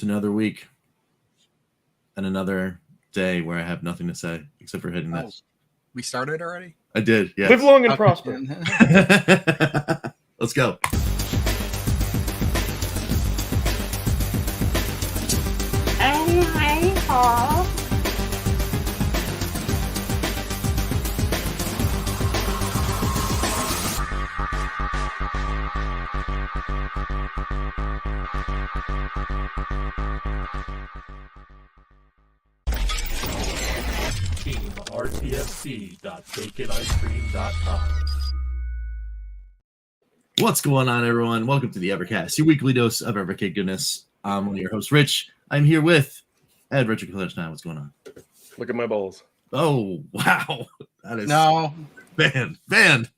another week and another day where I have nothing to say except for hitting this. We started already? I did, yes. Live long and prosper. Let's go. RTFC.baconicecream.com. What's going on, everyone? Welcome to the Evercast, your weekly dose of Evercade goodness. I'm one of your hosts, Rich. I'm here with Ed, Richard, KillDashNine. What's going on? Look at my balls. Oh, wow. That is banned.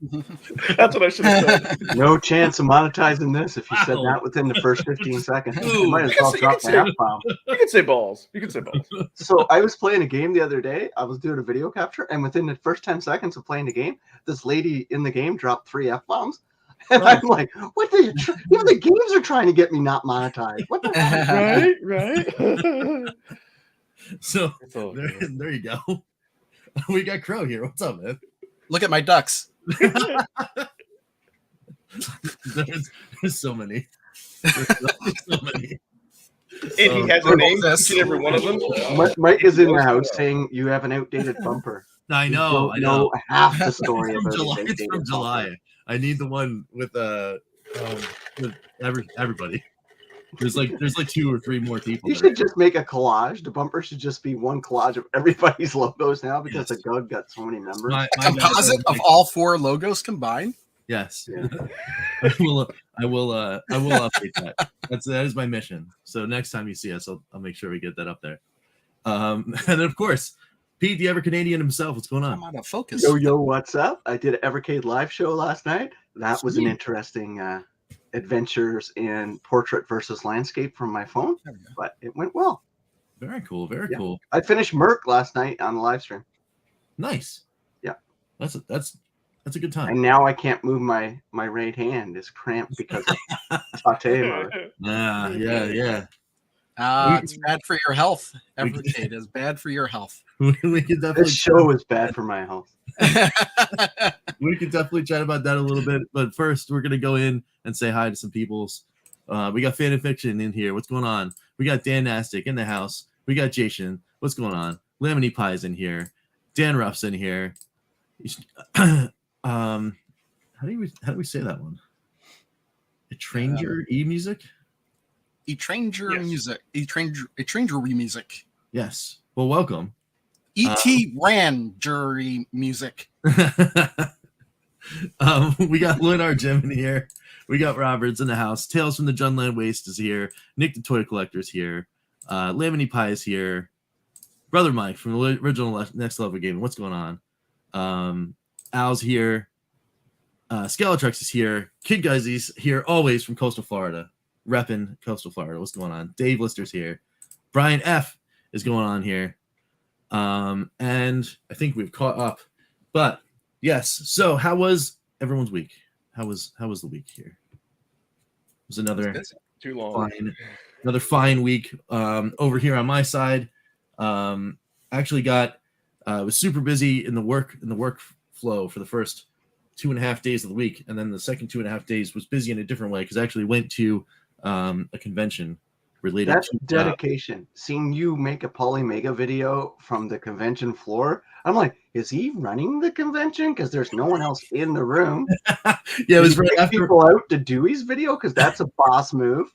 That's what I should have said. No chance of monetizing this if you said that within the first 15 seconds. You might as well drop the F-bomb. You can say balls. You can say balls. So I was playing a game the other day. I was doing a video capture, and within the first 10 seconds of playing the game, this lady in the game dropped 3 F-bombs. And I'm like, what the? Even the games are trying to get me not monetized. What the heck? Right. So there you go. We got Crow here. What's up, man? Look at my ducks. There's so many. So many. And he has a name each and every one of them. Mike is in the house saying you have an outdated bumper. I know. I know half the story from about July. it. It's from July. I need the one with everybody. There's like 2 or 3 more people. You should just make a collage. The bumper should just be one collage of everybody's logos now because the GOG got so many members. My Composite of all 4 logos combined. Yes. Yeah. I will update that. That is my mission. So next time you see us, I'll make sure we get that up there. And then of course, Pete, the EverCanadian himself. What's going on? I'm out of focus. Yo, what's up? I did an Evercade live show last night. That was an interesting adventures in portrait versus landscape from my phone, but it went well. Very cool. Very cool. I finished Merc last night on the live stream. Nice. Yeah. That's a good time. And now I can't move my right hand. It's cramped because of saute mode. Yeah. It's bad for your health. Evercade is bad for your health. We could definitely. This show is bad for my health. We could definitely chat about that a little bit, but first we're gonna go in and say hi to some peoples. We got Fan and Fiction in here. What's going on? We got Dan Nastic in the house. We got Jason. What's going on? Lemony Pie's in here. Dan Ruff's in here. How do we say that one? A Tranger music. A Tranger music. A Tranger music. Yes. Well, welcome. E.T. Ranger music. We got Leonard Jim in here. We got Roberts in the house. Tales from the Junland Waste is here. Nick the Toy Collector's here. Lemony Pie is here. Brother Mike from the original Next Level Gaming. What's going on? Al's here. Skeletrix is here. Kid Guzzy's here always from Coastal Florida. Reppin' Coastal Florida. What's going on? Dave Lister's here. Brian F is going on here. And I think we've caught up. But yes, so how was everyone's week? How was the week here? It was another too long. Fine week. Over here on my side. Actually got was super busy in the work flow for the first 2.5 days of the week, and then the second 2.5 days was busy in a different way because I actually went to a convention related. That's to dedication. Seeing you make a Polymega video from the convention floor, I'm like, is he running the convention? Because there's no one else in the room. Yeah, it was right after people out to Dewey's video because that's a boss move.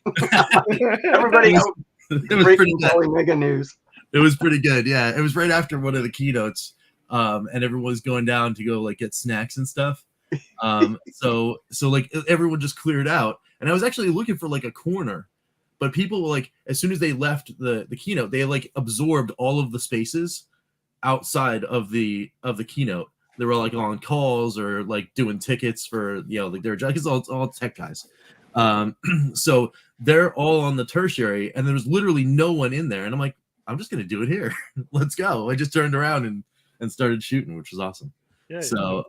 Everybody out breaking Polymega news. It was pretty good. Yeah, it was right after one of the keynotes, and everyone was going down to go like get snacks and stuff. So like everyone just cleared out, and I was actually looking for like a corner, but people were like, as soon as they left the keynote, they like absorbed all of the spaces outside of the keynote. They were like on calls or like doing tickets for like their jobs. It's all tech guys. So they're all on the tertiary, and there was literally no one in there, and I'm like, I'm just gonna do it here. Let's go. I just turned around and started shooting, which was awesome. Yeah. So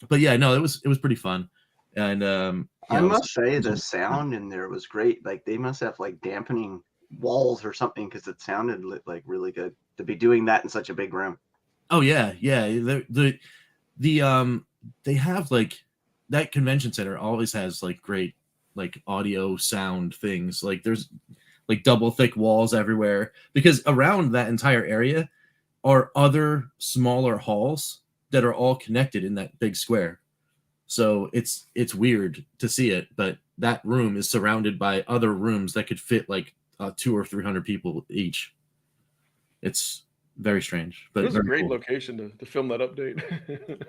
but yeah, no, it was pretty fun. And I must say the sound in there was great. Like they must have like dampening walls or something because it sounded like really good to be doing that in such a big room. Oh yeah. They have like that convention center always has like great like audio sound things. Like there's like double thick walls everywhere because around that entire area are other smaller halls that are all connected in that big square. So it's weird to see it, but that room is surrounded by other rooms that could fit like 200 or 300 people each. It's very strange, but It was a very great cool. location to film that update.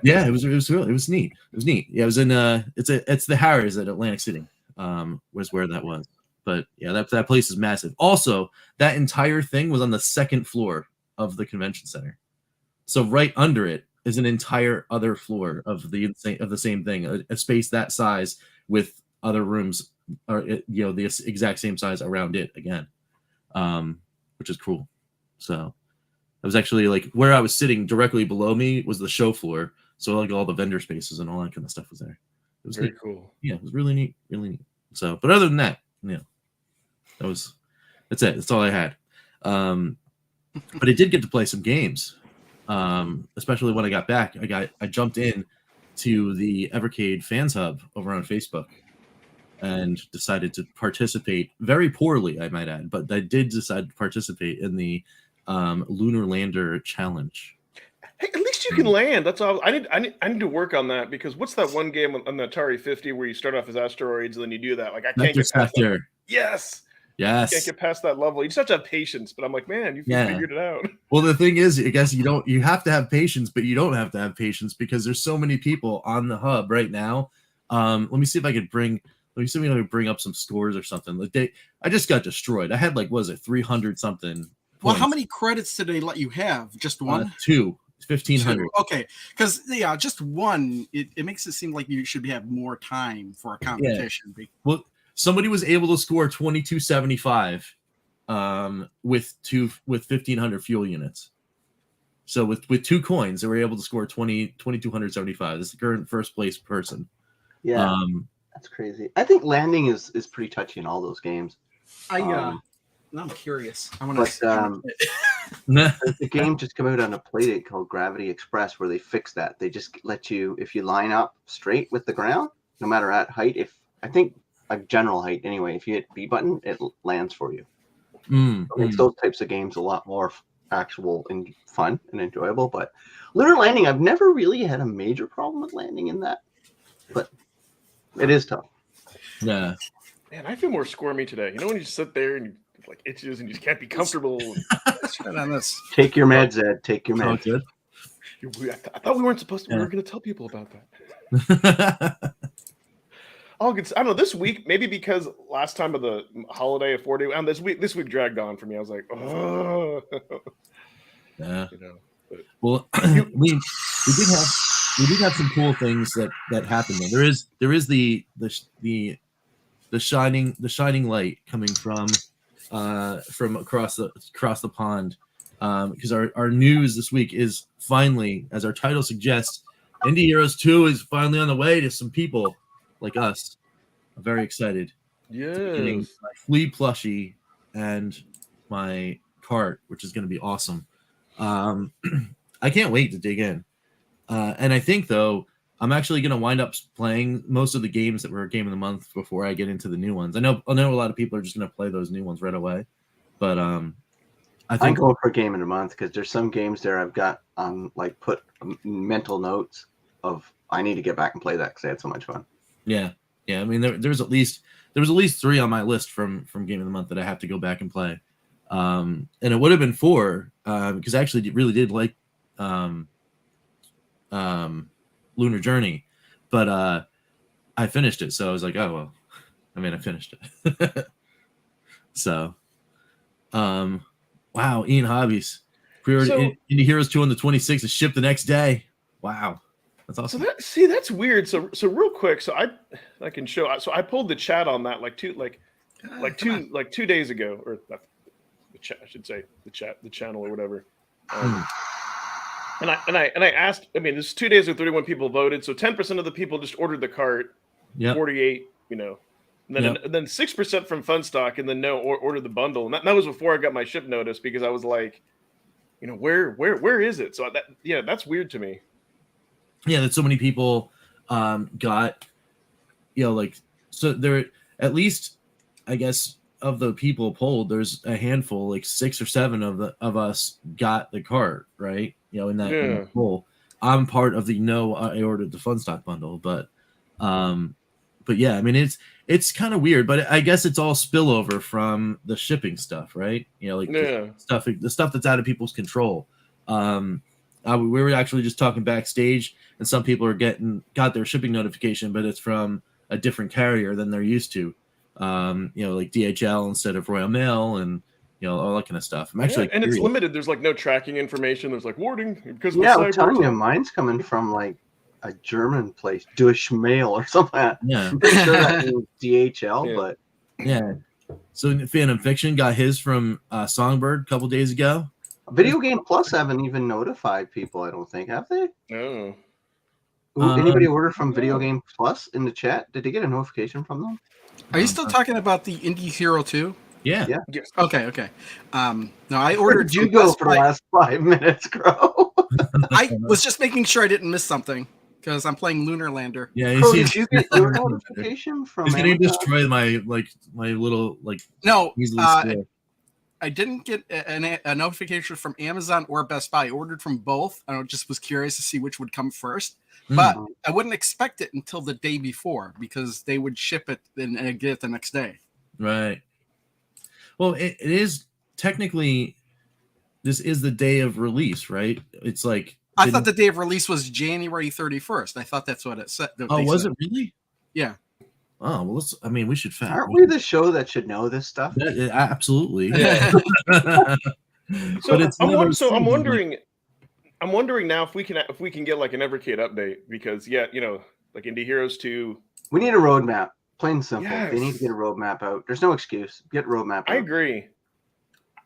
Yeah, it was neat. It was neat. Yeah, it was in it's the Harris at Atlantic City. Was where that was. But yeah, that place is massive. Also, that entire thing was on the second floor of the convention center. So right under it is an entire other floor of the same thing, a space that size with other rooms, or the exact same size around it again, which is cool. So I was actually like where I was sitting directly below me was the show floor, so like all the vendor spaces and all that kind of stuff was there. It was very neat. cool. Yeah, it was really neat, really neat. So, but other than that, that's it. That's all I had. But I did get to play some games. Especially when I got back, I jumped in to the Evercade fans hub over on Facebook and decided to participate very poorly, I might add, but I did decide to participate in the Lunar Lander Challenge. Hey, at least you can land. That's all. I need to work on that because what's that one game on the Atari 50 where you start off as asteroids and then you do that? Like I can't get past that. Yes. Yes. You can't get past that level. You just have to have patience. But I'm like, man, you figured it out. Well, the thing is, I guess you have to have patience, but you don't have to have patience because there's so many people on the hub right now. Let me see if I could bring up some scores or something. I just got destroyed. I had 300 something. Well, how many credits did they let you have? Just one? 2. 1,500. Okay, because just one, it makes it seem like you should have more time for a competition. Yeah. Well, somebody was able to score 2275 with 1,500 fuel units. So with 2 coins, they were able to score 2,275. This is the current first place person. Yeah, that's crazy. I think landing is pretty touchy in all those games. Now I'm curious. I want to. The game just came out on a playdate called Gravity Express where they fixed that. They just let you, if you line up straight with the ground, no matter at height, I think a general height anyway, if you hit B button, it lands for you. It makes those types of games a lot more actual and fun and enjoyable. But lunar landing, I've never really had a major problem with landing in that, but it is tough. Yeah. Man, I feel more squirmy today. You know when you just sit there and you itches and you just can't be comfortable. On this. Take your meds, Ed. Take your meds. Good. I thought we weren't supposed to. We were going to tell people about that. I don't know. This week, maybe because last time of the holiday of 4 day, and this week dragged on for me. I was like, oh. Yeah. Well, we did have some cool things that happened there. There is the shining light coming from across the pond, because our news this week is finally, as our title suggests, Indie Heroes 2 is finally on the way to some people like us. I'm very excited. Yeah, getting my Flea plushie and my cart, which is going to be awesome. I can't wait to dig in. And I think though, I'm actually going to wind up playing most of the games that were Game of the Month before I get into the new ones. I know a lot of people are just going to play those new ones right away, but I think I'm going for Game of the Month because there's some games there I've got put mental notes of I need to get back and play that because I had so much fun. Yeah. I mean, there was at least 3 on my list from Game of the Month that I have to go back and play, and it would have been 4 because I actually really did like Lunar Journey, but I finished it, so I was like, oh well. I mean, I finished it. So, wow, Ian Hobbies pre-ordered Indie Heroes 2 on the 26th. It's shipped the next day. Wow, that's awesome. So that's weird. So real quick, so I can show. So I pulled the chat on that 2 days ago, or the chat, I should say, the channel or whatever. And I asked. I mean, there's 2 days or 31 people voted, so 10% of the people just ordered the cart. Yeah. 48, And then 6% from Fun Stock, and then order the bundle. And that was before I got my ship notice, because I was like, where is it? So that's weird to me. Yeah, that so many people got, so there, at least, I guess, of the people polled, there's a handful, like 6 or 7 of us got the cart, right? In that poll. I'm part of the I ordered the Fun Stock bundle, but yeah, I mean, it's kind of weird, but I guess it's all spillover from the shipping stuff, right? The stuff that's out of people's control. We were actually just talking backstage, and some people got their shipping notification, but it's from a different carrier than they're used to. Like DHL instead of Royal Mail, and all that kind of stuff. I'm actually and it's limited. There's like no tracking information. There's like warning because I'm telling you, mine's coming from like a German place, Deutsche Mail or something. Yeah, I'm pretty sure that means DHL, but yeah. So Phantom Fiction got his from Songbird a couple days ago. Video Game Plus haven't even notified people. I don't think, have they? No. Anybody order from Video Game Plus in the chat? Did they get a notification from them? Are you still talking about the Indie Hero 2? Yeah. Yes. Okay. No, I ordered. You go for the last 5 minutes, Crow. I was just making sure I didn't miss something because I'm playing Lunar Lander. Yeah, Did you get your notification from? He's gonna destroy my little No, easily I didn't get a notification from Amazon or Best Buy. I ordered from both. I just was curious to see which would come first. But I wouldn't expect it until the day before because they would ship it and get it the next day. Right. Well, it is technically, this is the day of release, right? It's like I thought the day of release was January 31st. I thought that's what it said. Oh, was it really? Yeah. Oh, well, we should fact. Aren't we the show that should know this stuff? Yeah, absolutely. Yeah. I'm wondering. Like, I'm wondering now if we can get like an Evercade update, because like Indie Heroes 2. We need a roadmap. Plain and simple. Yes. They need to get a roadmap out. There's no excuse. Get a roadmap out. I agree.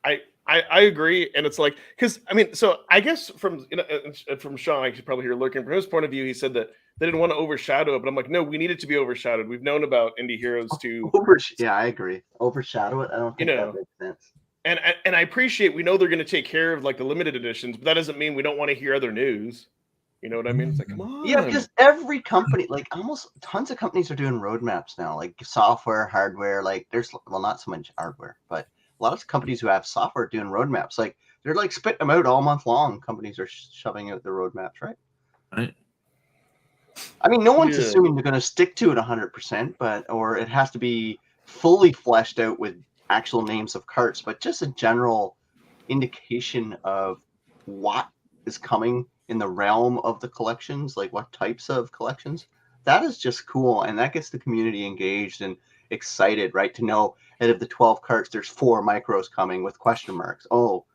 I agree, and it's like, because so I guess from Sean, I could probably hear lurking from his point of view, he said that they didn't want to overshadow it, but I'm like, no, we need it to be overshadowed. We've known about Indie Heroes 2. Yeah, I agree. Overshadow it. I don't think that makes sense. And I appreciate, we know they're going to take care of like the limited editions, but that doesn't mean we don't want to hear other news. You know what I mean? It's like, come on. Yeah, because every company, like almost tons of companies are doing roadmaps now, like software, hardware. Like there's, well, not so much hardware, but a lot of companies who have software doing roadmaps. Like they're like spitting them out all month long. Companies are shoving out their roadmaps, right? Right. I mean, no one's assuming they're going to stick to it 100%, or it has to be fully fleshed out with actual names of carts, but just a general indication of what is coming in the realm of the collections, like what types of collections. That is just cool, and that gets the community engaged and excited, right? To know out of the 12 carts, there's 4 micros coming with question marks. Oh,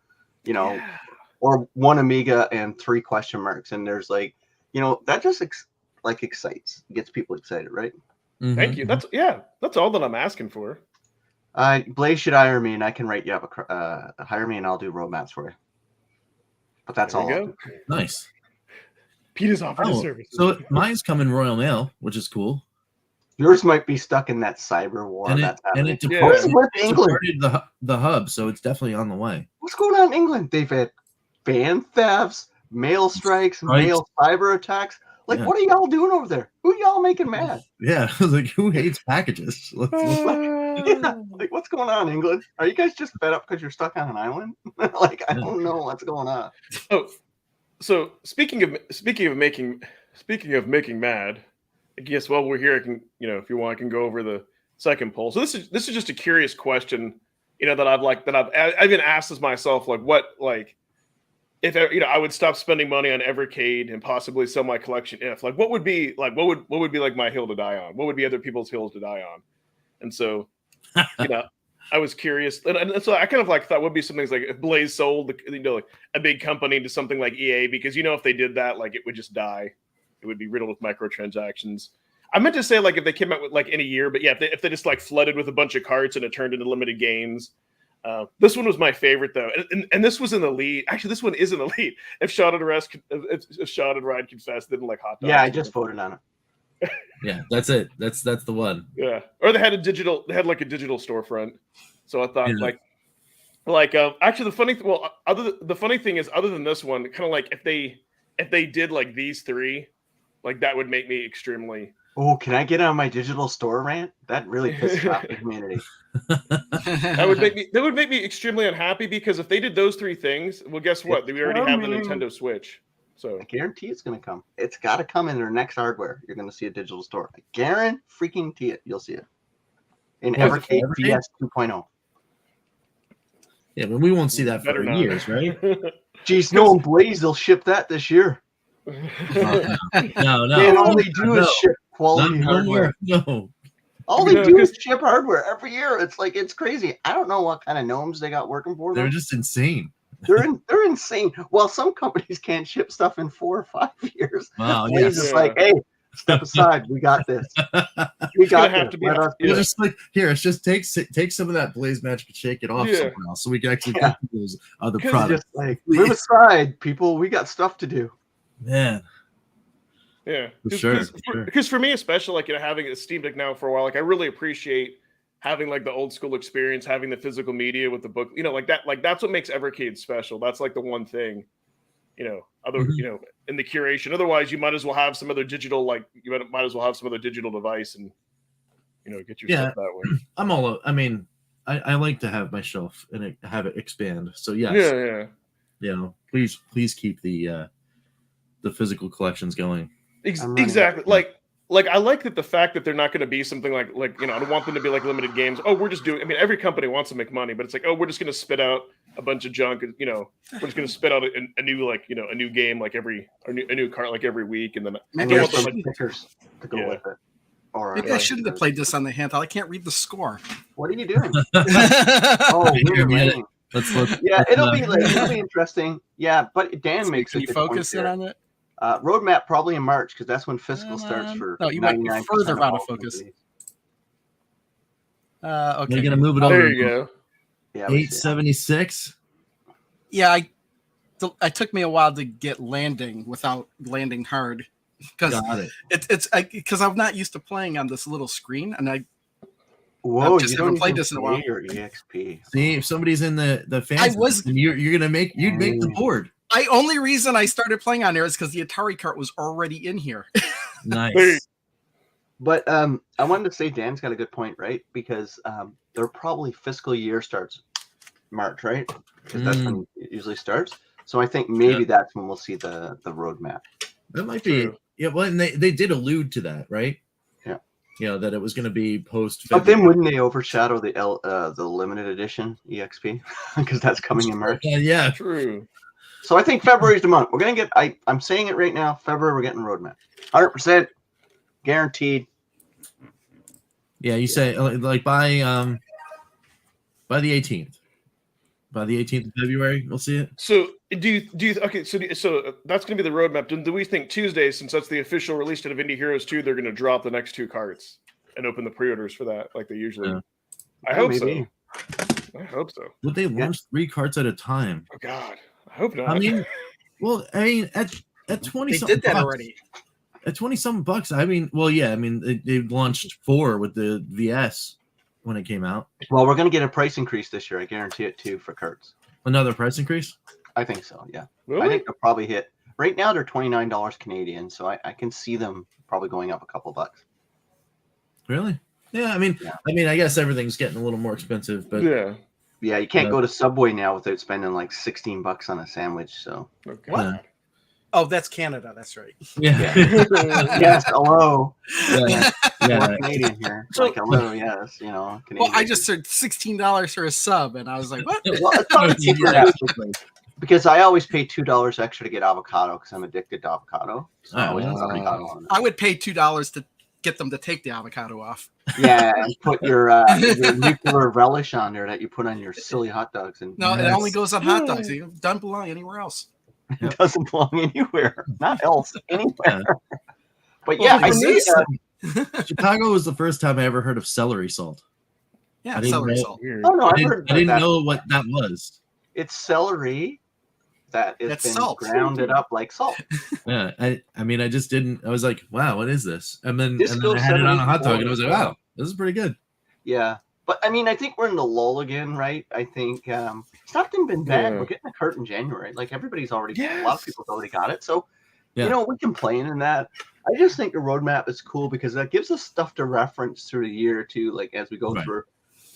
or 1 Amiga and 3 question marks, and there's like, that just excites, gets people excited, right? Mm-hmm. Thank you. That's all that I'm asking for. Blaze should hire me, and I can write you up hire me, and I'll do roadmaps for you. But that's all. Go. Nice. Pete is offering his service. So mine's coming Royal Mail, which is cool. Yours might be stuck in that cyber war. And it departed the hub, so it's definitely on the way. What's going on in England? They've had van thefts, mail strikes, mail cyber attacks. Like, what are y'all doing over there? Who y'all making mad? Yeah, like, who hates packages? Like, what's going on in England? Are you guys just fed up because you're stuck on an island? Like, I don't know what's going on. Oh, so speaking of making mad, I guess while we're here, I can, if you want, I can go over the second poll. So this is just a curious question, that I've been asked as myself, like, what, like, if I would stop spending money on Evercade and possibly sell my collection, if like, what would be like my hill to die on? What would be other people's hills to die on? And so, I was curious, and so I kind of like thought, would be some things like if Blaze sold, like a big company to something like EA, because if they did that, like, it would just die. It would be riddled with microtransactions. I meant to say, like, if they came out with, like, in a year, but yeah, if they just like flooded with a bunch of carts and it turned into limited games. This one was my favorite, though, and this was in the lead. Actually, this one is in the lead. If Shot and Ride Confess didn't like hot dogs. Yeah, I just voted on it. Yeah, that's it. That's the one. Yeah, or they had a digital storefront. So I thought Yeah. actually the funny the funny thing is, other than this one, kind of like if they did like these three, like that would make me extremely. Oh, can I get on my digital store rant? That really pisses off the community. That would make me extremely unhappy, because if they did those three things, well, guess what? We already have the Nintendo Switch. So I guarantee it's going to come. It's got to come in their next hardware. You're going to see a digital store. I guarantee it. You'll see it in Evercade DS 2.0. Yeah, but we won't see that Better for not. years, right? Geez, no, Blaze, they'll ship that this year. No. Man, all they do is ship quality hardware. No. All they do is ship hardware every year. It's crazy. I don't know what kind of gnomes they got working for them. They're just insane. They're insane. Well, some companies can't ship stuff in 4 or 5 years. Wow, Blaze yes. is like, hey, step aside. We got this. We got have this. to be. Let us do We'll it. just like here. It's just take some of that Blaze Magic and shake it off somewhere else, so we can actually get to those other Because products. Just like, move aside, people. We got stuff to do. Man, Yeah, For sure. Because for me, especially, like, having a Steam Deck now for a while, like I really appreciate having like the old school experience, having the physical media with the book, like that. Like that's what makes Evercade special. That's like the one thing, other in the curation. Otherwise, you might as well have some other digital, might as well have some other digital device and get your stuff that way. I'm all. I mean, I like to have my shelf and have it expand. So yes, Yeah. Please keep the physical collections going. Exactly. Like I like that the fact that they're not going to be something like I don't want them to be like limited games. Oh, we're just doing. I mean, every company wants to make money, but it's like, oh, we're just going to spit out a bunch of junk. We're just going to spit out a new a new game a new cart like every week, and then And I don't there's want them, some stickers to go with it. Or Maybe I shouldn't have played this on the handheld. I can't read the score. What are you doing? Oh, Here, Lunar man. Lane. Let's Yeah, it'll be interesting. Yeah, but Dan makes Can a you good focus point in there. on it? Roadmap probably in March, because that's when fiscal starts for. No, you might be 99% further out of all focus. companies. Okay. We're gonna move it over. there you go. Yeah, we see it. 876. Yeah, it took me a while to get landing without landing hard, because Got it. it's because I'm not used to playing on this little screen, and Whoa, I've just you haven't don't played even this in a while. play your EXP. See, if somebody's in the fans, you're gonna make the board. only reason I started playing on there is because the Atari cart was already in here. Nice. But I wanted to say Dan's got a good point, right? Because their probably fiscal year starts March, right? Because that's when it usually starts. So I think maybe that's when we'll see the roadmap. That might be. True. Yeah, well, and they did allude to that, right? Yeah. That it was going to be post. But then wouldn't they overshadow the limited edition EXP? Because that's coming in March. Yeah. True. So I think February's the month. We're gonna get. I'm saying it right now. February, we're getting roadmap. 100% guaranteed. Yeah, you say like by the 18th. By the 18th of February, we'll see it. So do you okay? So that's going to be the roadmap. Do we think Tuesday, since that's the official release date of Indie Heroes 2, they're going to drop the next 2 carts and open the pre-orders for that like they usually? Yeah. I hope maybe. so. I hope so. Would they launch 3 carts at a time? Oh God, I hope not. I mean, at 20 They something did that bucks, already. At 20 something bucks. I mean, well, yeah. I mean, they launched 4 with the VS when it came out. Well, we're gonna get a price increase this year. I guarantee it too for carts. Another price increase. I think so. Yeah. Really? I think they'll probably hit. Right now they're $29 Canadian, so I can see them probably going up a couple bucks. Really? Yeah. I mean, I guess everything's getting a little more expensive, but Yeah, you can't go to Subway now without spending like $16 on a sandwich. So Okay. What? Oh, that's Canada. That's right. yeah. yes, hello. Yeah. We're Canadian here. Like hello, yes, Canadian. Well, I just said $16 for a sub, and I was like, what? Well, it's not a secret, actually, because I always pay $2 extra to get avocado because I'm addicted to avocado. So I always put avocado on it. I would pay $2 to get them to take the avocado off. Yeah, and put your nuclear relish on there that you put on your silly hot dogs. And No, it only goes on hot dogs. It doesn't belong anywhere else. it doesn't belong anywhere, not else, anywhere. Yeah. But Well, yeah, I it see. exists. Chicago was the first time I ever heard of celery salt. Yeah, I didn't celery know- salt. Weird. Oh no, I I've didn't, heard I didn't that. know what that was. It's celery that has That's been salt. grounded up like salt. Yeah, I mean, I just didn't. I was like, wow, what is this? And then Disco I had it on a hot dog, 784 and I was like, wow, this is pretty good. Yeah. But I mean, I think we're in the lull again, right? I think it's not been bad. Yeah. We're getting a cart in January. Like everybody's already, a lot of Yes. people's already got it. So, Yeah. you know, we complain in that. I just think the roadmap is cool because that gives us stuff to reference through the year too. Like as we go Right. through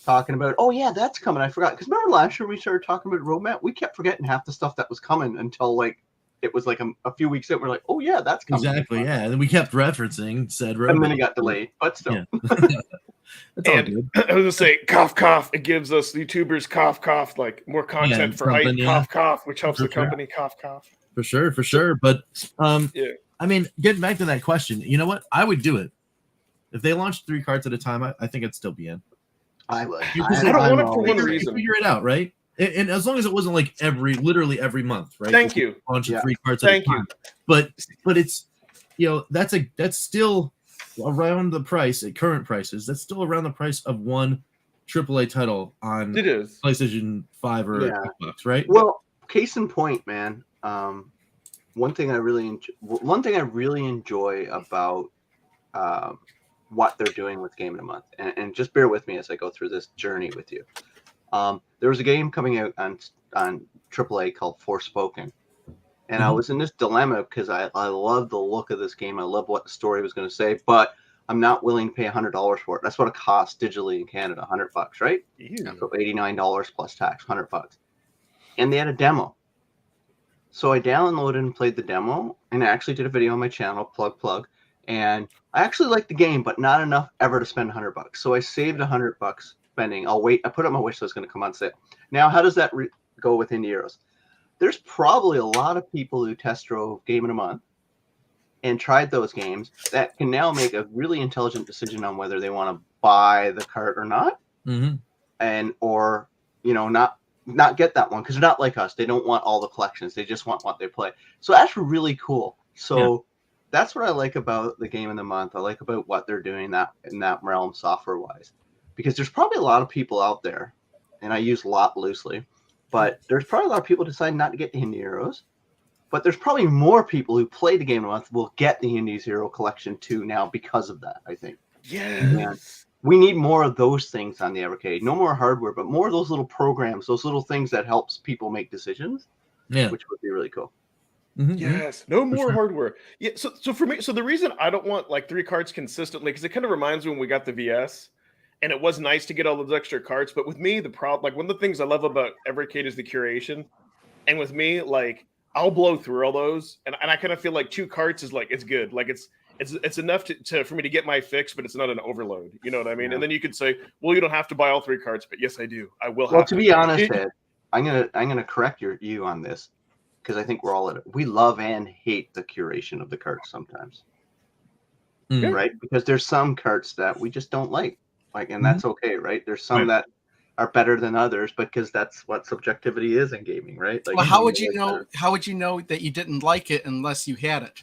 talking about, oh yeah, that's coming. I forgot. Because remember last year we started talking about roadmap? We kept forgetting half the stuff that was coming until like it was like a few weeks in. We're like, oh yeah, that's coming. Exactly, yeah. And then we kept referencing said roadmap. And then it got delayed, but still. Yeah. It's all And good. I was gonna say, cough, cough. It gives us YouTubers cough, like more content for hype, something, yeah. cough, which helps For the sure. company, cough. For sure. But Yeah. I mean, getting back to that question, you know what? I would do it. If they launched 3 carts at a time, I think I'd still be in. I would. Because I don't want it for always- one figure, reason. figure it out, right? And as long as it wasn't like literally every month, right? Thank you. Launch Yeah. 3 carts Thank at a you. time. But it's, you know, that's still around the price at current prices. That's still around the price of one AAA title on It is. PlayStation 5 or Yeah. Xbox, right? Well, case in point, man. One thing I really enjoy about what they're doing with Game of the Month, and just bear with me as I go through this journey with you. There was a game coming out on AAA called Forspoken, and I was in this dilemma because I love the look of this game. I love what the story was going to say, but I'm not willing to pay $100 for it. That's what it costs digitally in Canada, $100, right? Ew. So $89 plus tax, $100. And they had a demo. So I downloaded and played the demo, and I actually did a video on my channel, plug. And I actually liked the game, but not enough ever to spend $100. So I saved $100 spending. I'll wait. I put up my wish list. It's going to come on sale. Now, how does that go with indie Euros? There's probably a lot of people who test drove Game of the Month and tried those games that can now make a really intelligent decision on whether they want to buy the cart or not, and or you know not get that one because they're not like us. They don't want all the collections. They just want what they play. So that's really cool. So that's what I like about the Game of the Month. I like about what they're doing in that realm software wise, because there's probably a lot of people out there, and I use a lot loosely, but there's probably a lot of people decide not to get the Indie Heroes. But there's probably more people who play the Game of the Month will get the Indies Hero collection too now because of that, I think. Yes. We need more of those things on the Evercade. No more hardware, but more of those little programs, those little things that helps people make decisions, which would be really cool. Yes. No more sure. hardware. Yeah. So for me, the reason I don't want like 3 carts consistently, because it kind of reminds me when we got the VS, and it was nice to get all those extra carts. But with me, the problem, like one of the things I love about Evercade is the curation. And with me, like, I'll blow through all those, and I kind of feel like 2 carts is like it's good, like it's enough to for me to get my fix, but it's not an overload. You know what I mean? Yeah. And then you could say, well, you don't have to buy all 3 carts, but yes, I do. I will. Well, have to be honest, Ed, I'm gonna correct you on this because I think we're all at it. We love and hate the curation of the carts sometimes, right? Because there's some carts that we just don't like, and that's okay, right? There's some that are better than others because that's what subjectivity is in gaming, right? Like, well, how would you know? How would you know that you didn't like it unless you had it?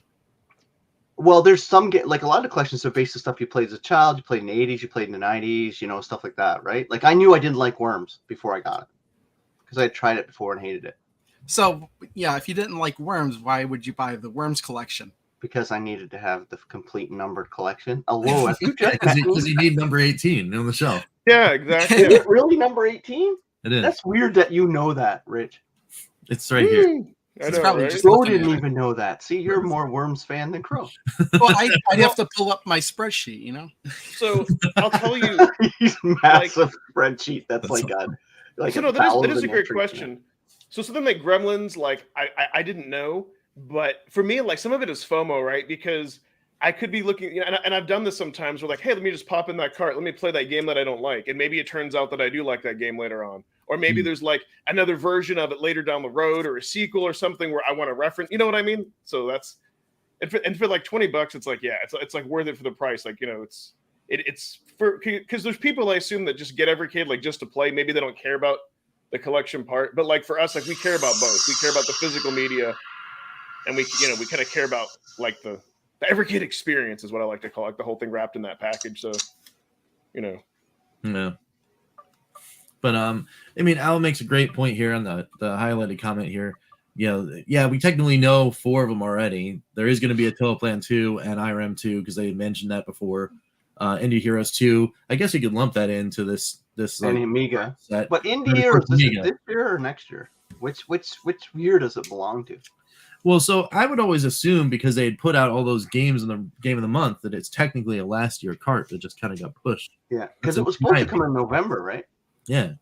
Well, there's some like a lot of the collections are based on stuff you played as a child, you played in the 80s, you played in the 90s, you know, stuff like that, right? Like I knew I didn't like Worms before I got it because I had tried it before and hated it. So yeah, if you didn't like Worms, why would you buy the Worms collection? Because I needed to have the complete numbered collection. Although, because you need number 18 on the shelf. Yeah, exactly. Is it really number 18? It is. That's weird that you know that, Rich. It's right here. I It's know, probably right? just Crow looking at didn't it. even know that. See, you're more Worms fan than Crow. Well, I'd have to pull up my spreadsheet, you know. So I'll tell you. He's massive spreadsheet. That's like a So no, that is a great question. So something like Gremlins, like I didn't know, but for me, like some of it is FOMO, right? Because I could be looking, you know, and I've done this sometimes. Where like, hey, let me just pop in that cart. Let me play that game that I don't like, and maybe it turns out that I do like that game later on, or maybe there's like another version of it later down the road, or a sequel or something where I want to reference. You know what I mean? So that's and for like $20, it's like it's like worth it for the price. Like, you know, it's for because there's people I assume that just get Evercade like just to play. Maybe they don't care about the collection part, but like for us, like we care about both. We care about the physical media, and we kind of care about like the Evercade experience is what I like to call it, the whole thing wrapped in that package. So, you know. Yeah. But I mean, Al makes a great point here on the highlighted comment here. we technically know 4 of them already. There is going to be a Total Plan 2 and IRM 2 because they mentioned that before. Indie Heroes 2. I guess you could lump that into this and like, Amiga set. But Indie Heroes, is it this year or next year? Which year does it belong to? Well, so I would always assume because they had put out all those games in the Game of the Month that it's technically a last year cart that just kind of got pushed. Yeah, because it was supposed to come in November, right? Yeah.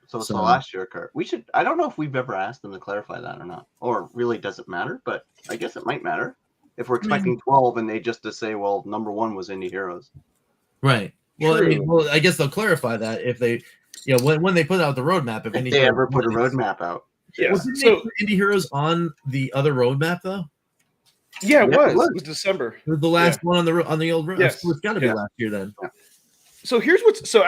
So it's the last year cart. I don't know if we've ever asked them to clarify that or not. Or really does it matter? But I guess it might matter. If we're expecting 12 and they just to say, well, number 1 was Indie Heroes. Right. Well, I guess they'll clarify that if they, when they put out the roadmap. If they ever put a roadmap out. Yeah. Well, didn't they put Indie Heroes on the other roadmap though? Yeah, it was. It was December. It was the last one on the old road. Yes. So it's got to be last year then. Yeah. So here's what's so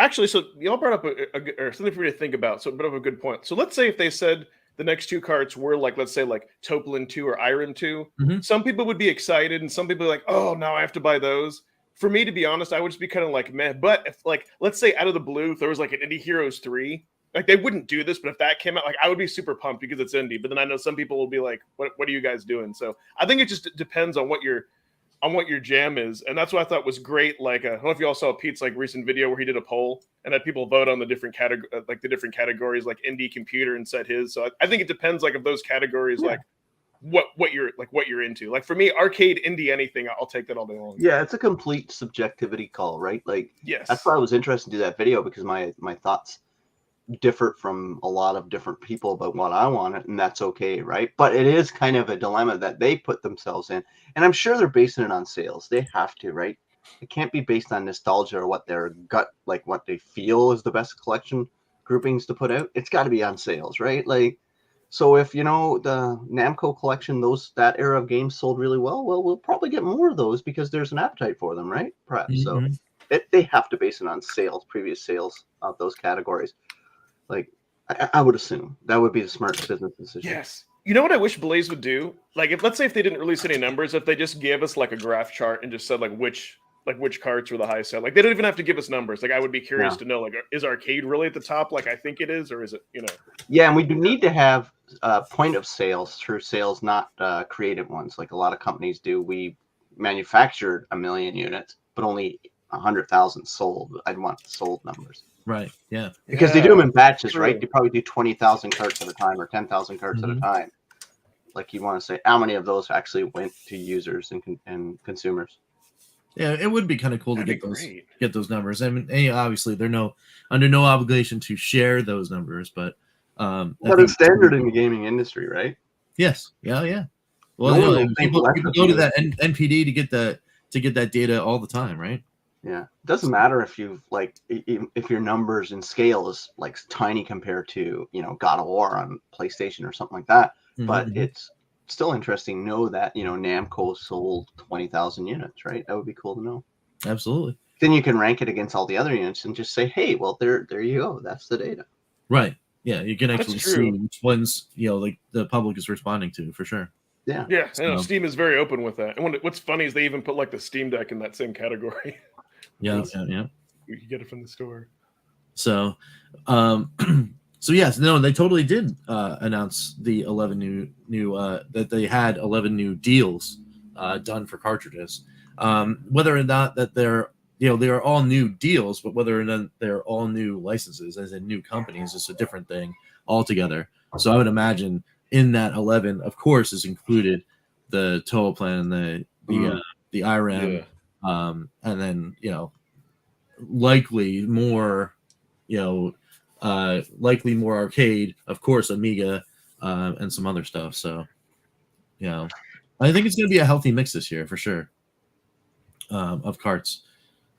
y'all brought up or something for me to think about. So a bit of a good point. So let's say if they said the next 2 carts were like, let's say like Toplin 2 or Iron 2, some people would be excited and some people are like, oh, now I have to buy those. For me, to be honest, I would just be kind of like, meh. But if like, let's say out of the blue, if there was like an Indie Heroes 3, like they wouldn't do this, but if that came out, like I would be super pumped because it's indie. But then I know some people will be like, what are you guys doing? So I think it just depends on what your jam is. And that's what I thought was great. Like, I don't know if you all saw Pete's like recent video where he did a poll and had people vote on the different categories, like indie, computer, and set his. So I think it depends like of those categories, like what you're into. Like for me, arcade, indie, anything, I'll take that all day long. Yeah, it's a complete subjectivity call, right? Like, yes, that's why I was interested to do that video because my thoughts differ from a lot of different people about what I want, and that's okay, right? But it is kind of a dilemma that they put themselves in, and I'm sure they're basing it on sales. They have to, right? It can't be based on nostalgia or what their gut, like what they feel is the best collection groupings to put out. It's got to be on sales, right? Like, so if the Namco collection, that era of games sold really well, we'll probably get more of those because there's an appetite for them, right? Perhaps. So they have to base it on sales, previous sales of those categories. Like, I would assume that would be the smart business decision. Yes. You know what I wish Blaze would do? Like, let's say if they didn't release any numbers, if they just gave us like a graph chart and just said like which carts were the highest sell. Like, they don't even have to give us numbers. Like, I would be curious to know, like, is arcade really at the top? Like I think it is, or is it? Yeah, and we do need to have point of sales, true sales, not creative ones, like a lot of companies do. We manufactured 1 million units, but only 100,000 sold. I'd want sold numbers. Right. Yeah. Because they do them in batches, right? They probably do 20,000 carts at a time or 10,000 carts at a time. Like, you want to say how many of those actually went to users and consumers. Yeah, it would be kind of cool to get those numbers. I mean, obviously they're under no obligation to share those numbers, but it's standard in the gaming industry, right? Yes. Yeah. Well, people go to that NPD to get that data all the time, right? Yeah, it doesn't matter if if your numbers in scale is like tiny compared to God of War on PlayStation or something like that, but it's still interesting to know that Namco sold 20,000 units, right? That would be cool to know. Absolutely. Then you can rank it against all the other units and just say, hey, well, there you go. That's the data. Right. Yeah, you can actually see which ones like the public is responding to for sure. Yeah. Yeah. So. Steam is very open with that. And what's funny is they even put like the Steam Deck in that same category. Yeah. You can get it from the store. So, yes, no, they totally did announce the 11 new that they had 11 new deals done for cartridges. Whether or not that they're they are all new deals, but whether or not they're all new licenses, as in new companies, is a different thing altogether. So I would imagine in that 11, of course, is included the Total Plan, the IRM. And then likely more arcade, of course, Amiga, and some other stuff. So I think it's going to be a healthy mix this year for sure, of carts.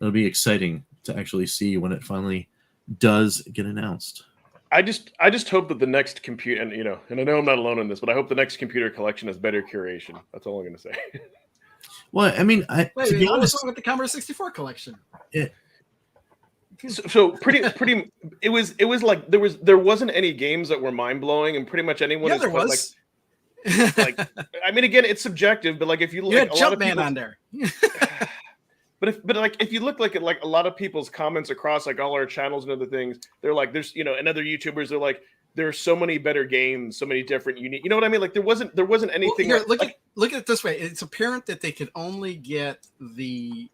It'll be exciting to actually see when it finally does get announced. I just hope that the next computer, and I know I'm not alone in this, but I hope the next computer collection has better curation. That's all I'm going to say. Well, I mean, to be honest, what's wrong with the Commodore 64 collection? So pretty. It was like there wasn't any games that were mind blowing, and pretty much anyone. Yeah, there was. Like, I mean, again, it's subjective, but like if you had Jumpman on there. But like if you look like at like a lot of people's comments across like all our channels and other things, they're like, there's and other YouTubers, they're like, there are so many better games, so many different unique. You know what I mean? Like there wasn't anything. Well, here, look at it this way. It's apparent that they could only get the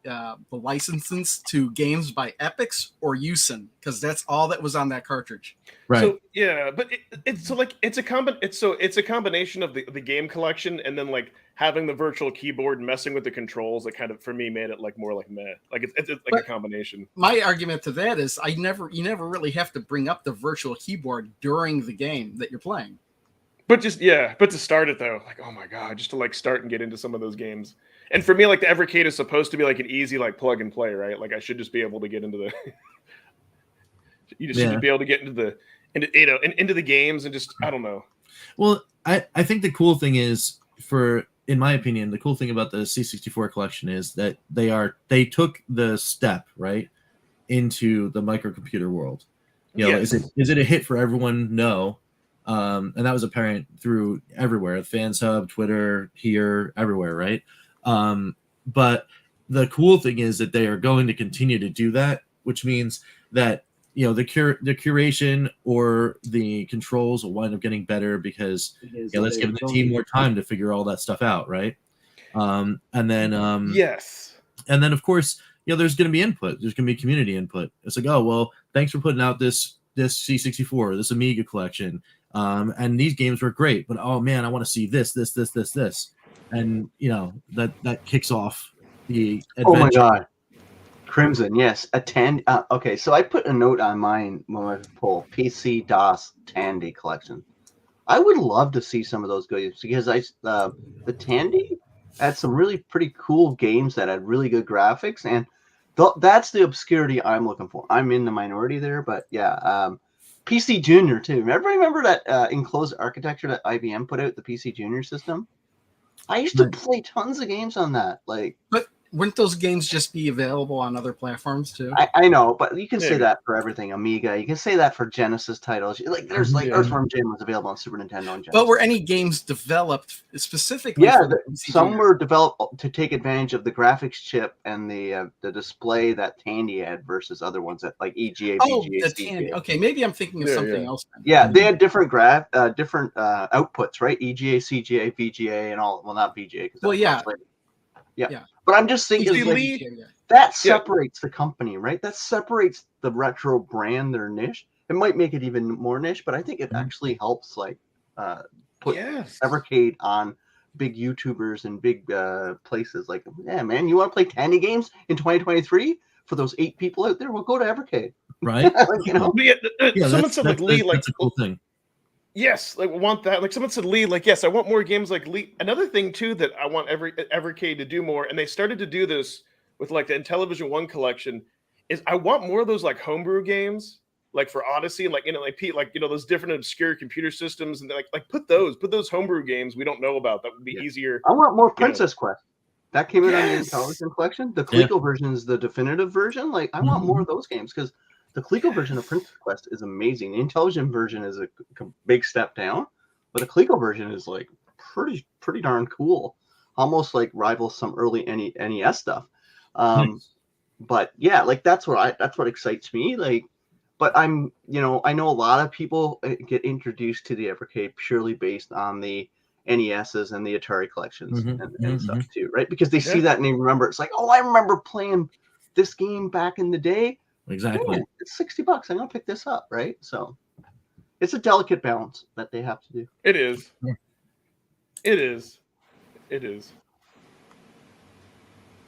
licenses to games by Epix or Usin, because that's all that was on that cartridge. Right. So yeah, but it's a combination of the game collection and then like having the virtual keyboard and messing with the controls that kind of for me made it like more like meh. Like it's like a combination. My argument to that is you never really have to bring up the virtual keyboard during the game that you're playing. But to start it though, like oh my god, just to like start and get into some of those games. And for me, like the Evercade is supposed to be like an easy like plug and play, right? Like I should just be able to get into the you just should be able to get into the into the games and just I don't know. Well, I think the cool thing is in my opinion, the cool thing about the C64 collection is that they took the step right into the microcomputer world. Is it a hit for everyone? No. And that was apparent through everywhere, Fans Hub, Twitter, here, everywhere, right? But the cool thing is that they are going to continue to do that, which means that the curation or the controls will wind up getting better because let's give the team more time to figure all that stuff out, right? And then and then of course there's going to be input. There's going to be community input. It's like, oh well, thanks for putting out this C64, this Amiga collection, and these games were great, but oh man, I want to see this, and that kicks off the adventure. Oh my god. Crimson, yes. Okay, so I put a note on mine when I pull PC DOS Tandy collection. I would love to see some of those games because the Tandy had some really pretty cool games that had really good graphics, and that's the obscurity I'm looking for. I'm in the minority there, but yeah, PC Junior too. Remember that enclosed architecture that IBM put out, the PC Junior system? I used to play tons of games on that, But wouldn't those games just be available on other platforms too? I know, but you can say that for everything. Amiga, you can say that for Genesis titles. Like there's Earthworm Jim was available on Super Nintendo and Genesis. But were any games developed specifically? Yeah, some were developed to take advantage of the graphics chip and the display that Tandy had versus other ones that like EGA, VGA, the Tandy. Okay, maybe I'm thinking of something else. Then. Yeah, they had different outputs, right? EGA, CGA, VGA, and all. Well, not VGA. Well, yeah. Yeah. But I'm just thinking that separates the company, right? That separates the retro brand, their niche. It might make it even more niche, but I think it actually helps put Evercade on big YouTubers and big places. Like, yeah, man, you want to play Tandy games in 2023 for those 8 people out there? Well, go to Evercade. Right. Someone said like Lee, that's a cool thing. Yes, like want that. Like someone said, Lee, like yes, I want more games like Lee. Another thing too that I want Evercade to do more, and they started to do this with like the Intellivision One collection, is I want more of those like homebrew games, like for Odyssey, and those different obscure computer systems, and like put those homebrew games we don't know about that would be easier. I want more Princess Quest. That came in on the Intellivision collection. The Coleco version is the definitive version. Like I want more of those games because the Coleco version of Princess Quest is amazing. The Intellivision version is a big step down, but the Coleco version is like pretty darn cool. Almost like rivals some early NES stuff. But yeah, like that's what excites me. Like, but I know a lot of people get introduced to the Evercade purely based on the NESs and the Atari collections and stuff too, right? Because they see that and they remember. It's like, oh, I remember playing this game back in the day. Exactly. Man, it's $60. I'm gonna pick this up, right? So it's a delicate balance that they have to do. It is. Yeah. It is.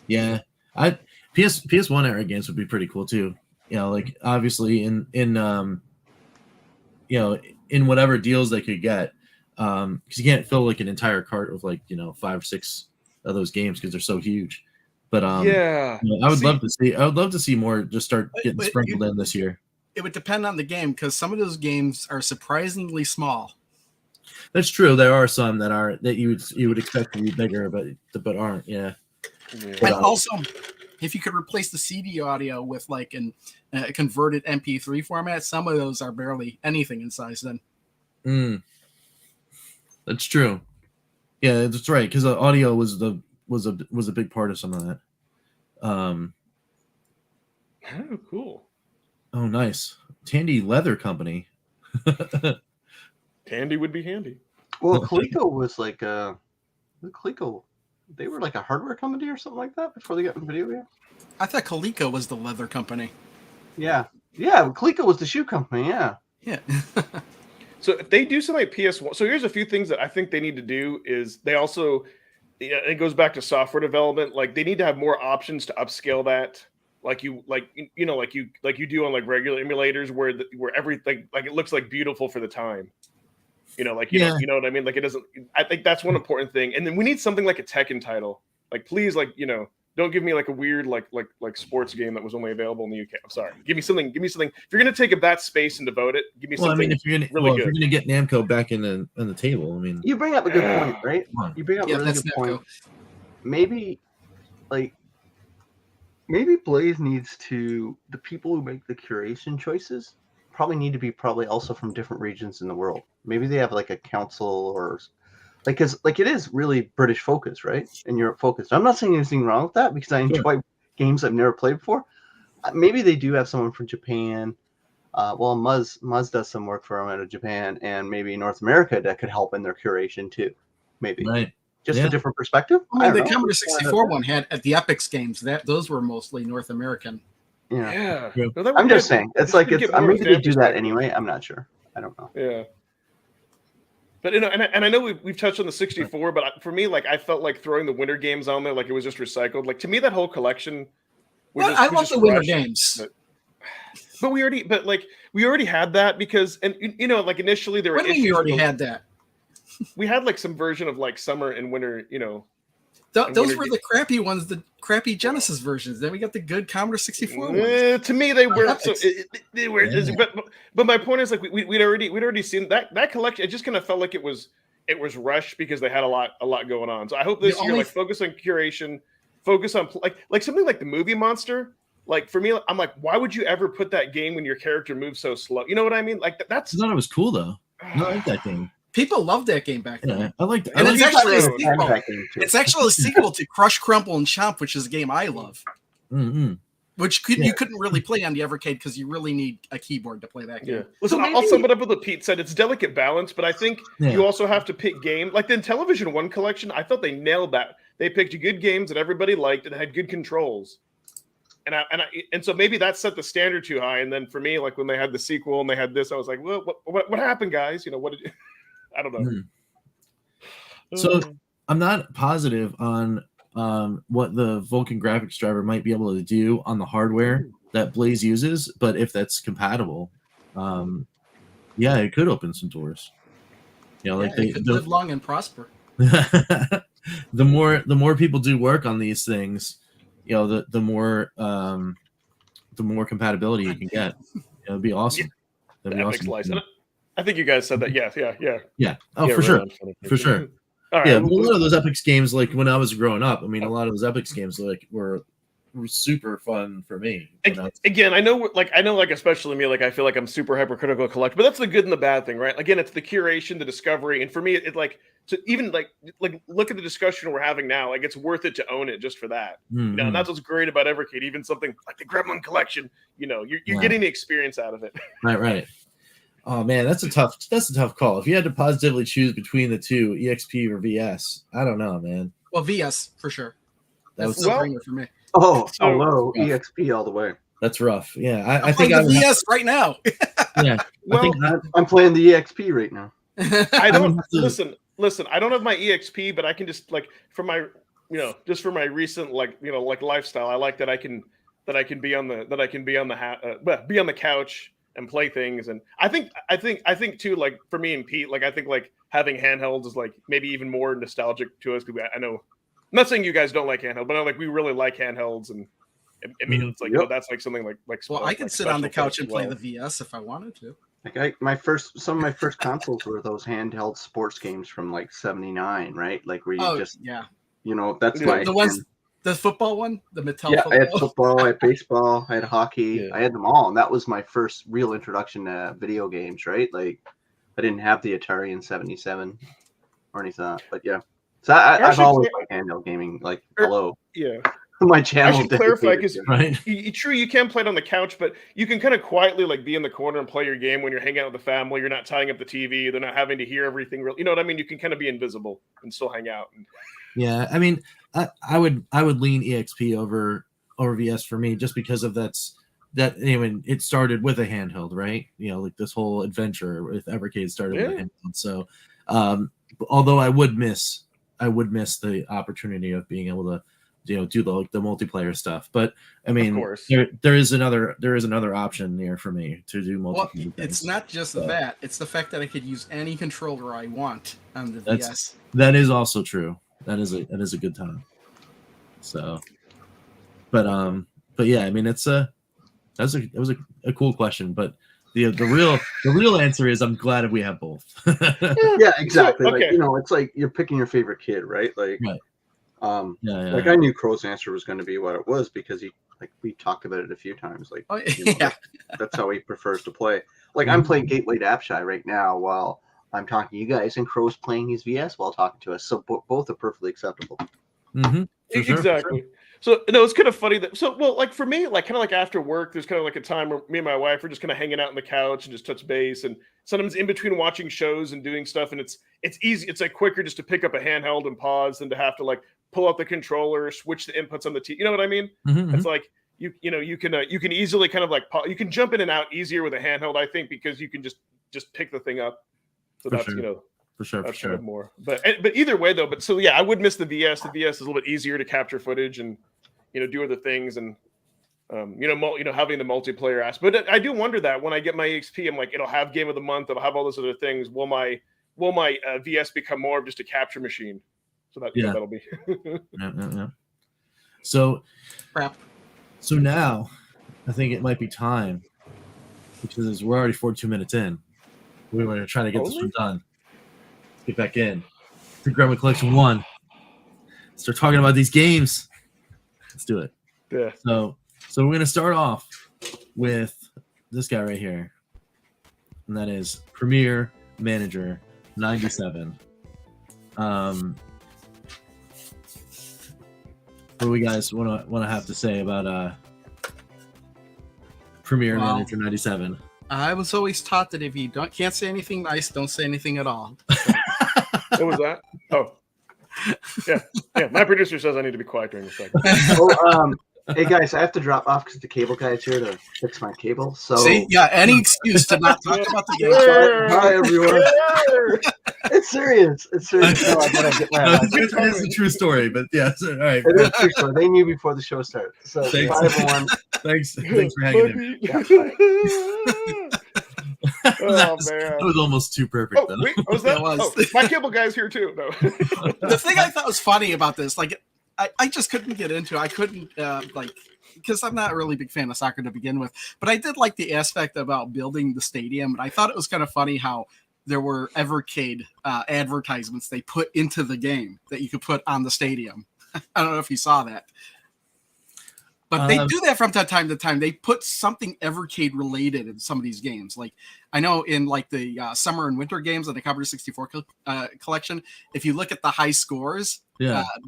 Yeah. PS1 era games would be pretty cool too. Like obviously in whatever deals they could get. Because you can't fill like an entire cart with 5 or 6 of those games because they're so huge. But I would love to see more just start getting sprinkled in this year. It would depend on the game because some of those games are surprisingly small. That's true. There are some that you would expect to be bigger, but aren't. Yeah. And also, if you could replace the CD audio with like a converted MP3 format, some of those are barely anything in size. Then. That's true. Yeah, that's right. Because the audio was a big part of some of that. Oh, cool. Oh, nice. Tandy Leather Company. Tandy would be handy. Well, Coleco was like Coleco. They were like a hardware company or something like that before they got in video games. I thought Coleco was the leather company. Yeah. Coleco was the shoe company. Yeah. So if they do something like PS1, so here's a few things that I think they need to do is they also, it goes back to software development. Like they need to have more options to upscale that. Like you do on like regular emulators where everything like it looks like beautiful for the time. You know what I mean? Like it doesn't. I think that's one important thing. And then we need something like a Tekken title. Like please, like don't give me like a weird like sports game that was only available in the UK. I'm sorry. Give me something. If you're gonna take up that space and devote it, give me something. I mean, if you're gonna get Namco back in the table, I mean, you bring up a good point, right? You bring up a really good point. Maybe Blaze needs to. The people who make the curation choices probably need to be also from different regions in the world. Maybe they have like a council or because it is really British focused, right? And Europe focused. I'm not saying anything wrong with that because I enjoy games I've never played before. Maybe they do have someone from Japan. Well, Muzz does some work for them out of Japan and maybe North America that could help in their curation too. Maybe just a different perspective. I mean, the Commodore 64 one had at the Epix games those were mostly North American. Yeah. I'm just saying it's maybe they do that anyway. I'm not sure. I don't know. Yeah. But and I know we've touched on the 64, but for me, like I felt like throwing the winter games on there, like it was just recycled. Like to me, that whole collection. I love the winter games. But we already had that because like initially there were. What do you mean you already had that? We had like some version of like summer and winter, Those were the crappy ones, the crappy Genesis versions. Then we got the good Commodore 64 ones. To me, they were they were. Yeah. But my point is, like we'd already seen that collection. It just kind of felt like it was rushed because they had a lot going on. So I hope this year, focus on curation, focus on like something like the Movie Monster. Like for me, I'm like, why would you ever put that game when your character moves so slow? You know what I mean? Like that's. I thought it was cool though. I like that game. People loved that game back then. Yeah, I liked it. And it's actually a sequel. It's actually a sequel to Crush, Crumple, and Chomp, which is a game I love. Mm-hmm. Which you couldn't really play on the Evercade because you really need a keyboard to play that game. Yeah. Listen, I'll sum it up with what Pete said. It's delicate balance, but I think you also have to pick game. Like the Intellivision 1 collection, I thought they nailed that. They picked good games that everybody liked and had good controls. And so maybe that set the standard too high. And then for me, like when they had the sequel and they had this, I was like, well, what happened, guys? What did you... I don't know. So I'm not positive on what the Vulkan graphics driver might be able to do on the hardware that Blaze uses, but if that's compatible, it could open some doors. They could live long and prosper. the more people do work on these things, the more compatibility you can get. It'd be awesome. That'd be awesome. I think you guys said that. Yeah. Oh, for sure. For sure. All right. Yeah, a lot of those Epix games, like when I was growing up, I mean, a lot of those Epix games, like were super fun for me. Again, I know, especially me, like I feel like I'm super hypercritical collector, but that's the good and the bad thing, right? Again, it's the curation, the discovery, and for me, it like to even like look at the discussion we're having now. Like it's worth it to own it just for that. Mm-hmm. And that's what's great about Evercade. Even something like the Gremlin collection, you're getting the experience out of it. Right. Oh man, that's a tough call. If you had to positively choose between the two, EXP or VS, I don't know, man. Well, VS for sure. That's a no-brainer for me. Hello, EXP all the way. That's rough. Yeah, I think I'm VS right now. Yeah, well, I'm playing the EXP right now. I don't listen. I don't have my EXP, but I can just for my recent lifestyle. I like that I can be on the couch and play things. And I think too, like for me and Pete, like I think like having handhelds is like maybe even more nostalgic to us because I know. I'm not saying you guys don't like handheld, but we really like handhelds, and I mean it's like that's like something like. Well, I could sit on the couch and play the VS if I wanted to. Like some of my first consoles were those handheld sports games from like '79, right? Like where you that's the ones. The football one, the Mattel. Football. I had football, I had baseball, I had hockey, I had them all, and that was my first real introduction to video games, right? Like, I didn't have the Atari in '77 or anything, but yeah. So I've always liked handheld gaming. Like, hello. Yeah. My channel. I should clarify because right. True, you can play it on the couch, but you can kind of quietly like be in the corner and play your game when you're hanging out with the family. You're not tying up the TV. They're not having to hear everything. You know what I mean? You can kind of be invisible and still hang out. Yeah, I mean, I would lean EXP over VS for me just because of that. I mean, it started with a handheld, right? You know, like this whole adventure with Evercade started with a handheld. So, although I would miss the opportunity of being able to, you know, do the multiplayer stuff. But I mean, there is another option there for me to do multiplayer. Well, it's not just that; it's the fact that I could use any controller I want on the VS. That is also true. That is a good time. So, but yeah, I mean, it was a cool question, but the real answer is I'm glad we have both. Yeah, exactly. Okay. Like, you know, it's like you're picking your favorite kid, right? Like, right. Like I knew Crow's answer was going to be what it was because we talked about it a few times. Like, you know, that's how he prefers to play. Like I'm playing Gateway to Apshai right now while I'm talking to you guys, and Crow's playing his VS while talking to us. So both are perfectly acceptable. Mm-hmm. Exactly. So no, it's kind of funny that like for me, like kind of like after work, there's kind of like a time where me and my wife are just kind of hanging out on the couch and just touch base, and sometimes in between watching shows and doing stuff, and it's easy. It's like quicker just to pick up a handheld and pause than to have to like pull out the controller, switch the inputs on the TV. You know what I mean? Mm-hmm. It's like you can easily kind of like you can jump in and out easier with a handheld, I think, because you can just pick the thing up. So that's For sure. kind of more. But either way though, so yeah, I would miss the VS. The VS is a little bit easier to capture footage and do other things and having the multiplayer aspect. But I do wonder that when I get my EXP, I'm like, it'll have game of the month, it'll have all those other things. Will my VS become more of just a capture machine? So that that'll be. yeah. So now I think it might be time because we're already 42 minutes in. We were trying to get this one done. Let's get back in to Gremlin Collection 1. Start talking about these games. Let's do it. Yeah. So we're gonna start off with this guy right here, and that is Premier Manager 97. What do we guys want to have to say about Premier Manager 97? I was always taught that if you can't say anything nice, don't say anything at all. What was that? Oh, yeah. My producer says I need to be quiet during the segment. Hey guys, I have to drop off because the cable guy is here to fix my cable. So see, any excuse to not talk about the game. Hi everyone. It's serious. No, I gotta get my It's a true story, but yeah. So, all right. It is a true story. They knew before the show started. So Thanks. bye everyone. Thanks for hanging in. Yeah, Oh man, That was almost too perfect. Oh, wait, was that? My cable guy's here too. No. The thing I thought was funny about this, like, I just couldn't get into it. I couldn't because I'm not a really big fan of soccer to begin with, but I did like the aspect about building the stadium, and I thought it was kind of funny how there were Evercade advertisements they put into the game that you could put on the stadium. I don't know if you saw that. But they do that from time to time. They put something Evercade related in some of these games. Like I know in like the summer and winter games of the Commodore 64 collection, if you look at the high scores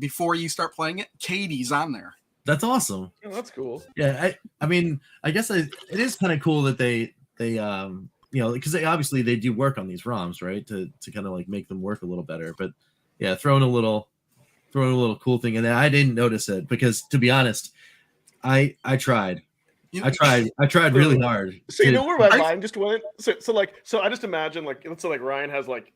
before you start playing it, Katie's on there. That's awesome. Oh, that's cool. Yeah, I mean, I guess it is kind of cool that they because they do work on these ROMs, right? To kind of like make them work a little better. But yeah, throwing a little cool thing in there. I didn't notice it because, to be honest, I tried. I tried really hard. So you know where my mind just went? So I just imagine let's say Ryan has like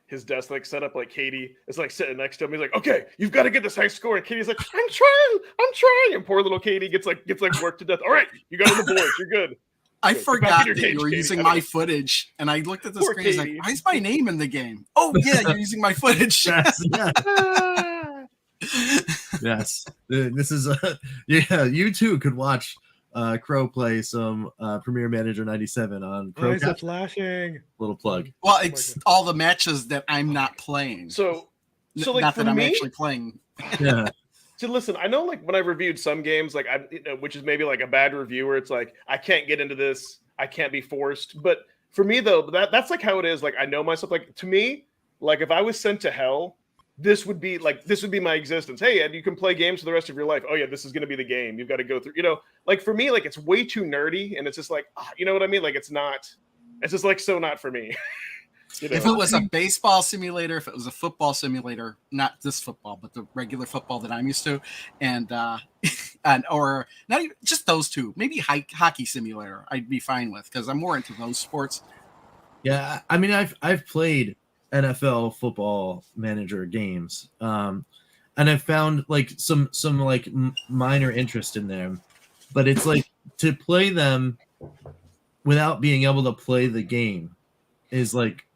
his desk set up like Katie is like sitting next to him. He's like, okay, you've got to get this high score. And Katie's like, I'm trying. And poor little Katie gets worked to death. All right, you got on the board. You're good. I forgot that you were using my footage, and I looked at the screen. He's like, why is my name in the game? Oh yeah, you're using my footage. Yes. This is you too could watch Crow play some Premier Manager 97 on Crow. Why is it flashing? Little plug. Well, it's all the matches that I'm not playing. So not that I'm actually playing. Yeah. So listen, I know when I reviewed some games, which is maybe like a bad reviewer, it's like I can't get into this, I can't be forced. But for me though, that's like how it is. Like I know myself. Like to me, like if I was sent to hell this would be my existence. Hey, Ed, you can play games for the rest of your life. Oh yeah, this is going to be the game. You've got to go through, like for me, like it's way too nerdy, and it's just like, you know what I mean? Like it's just like so not for me. If it was a baseball simulator, if it was a football simulator, not this football, but the regular football that I'm used to, and or not even just those two, maybe hockey simulator, I'd be fine with because I'm more into those sports. Yeah, I mean, I've played NFL football manager games, and I've found like some like minor interest in them, but it's like to play them without being able to play the game is like,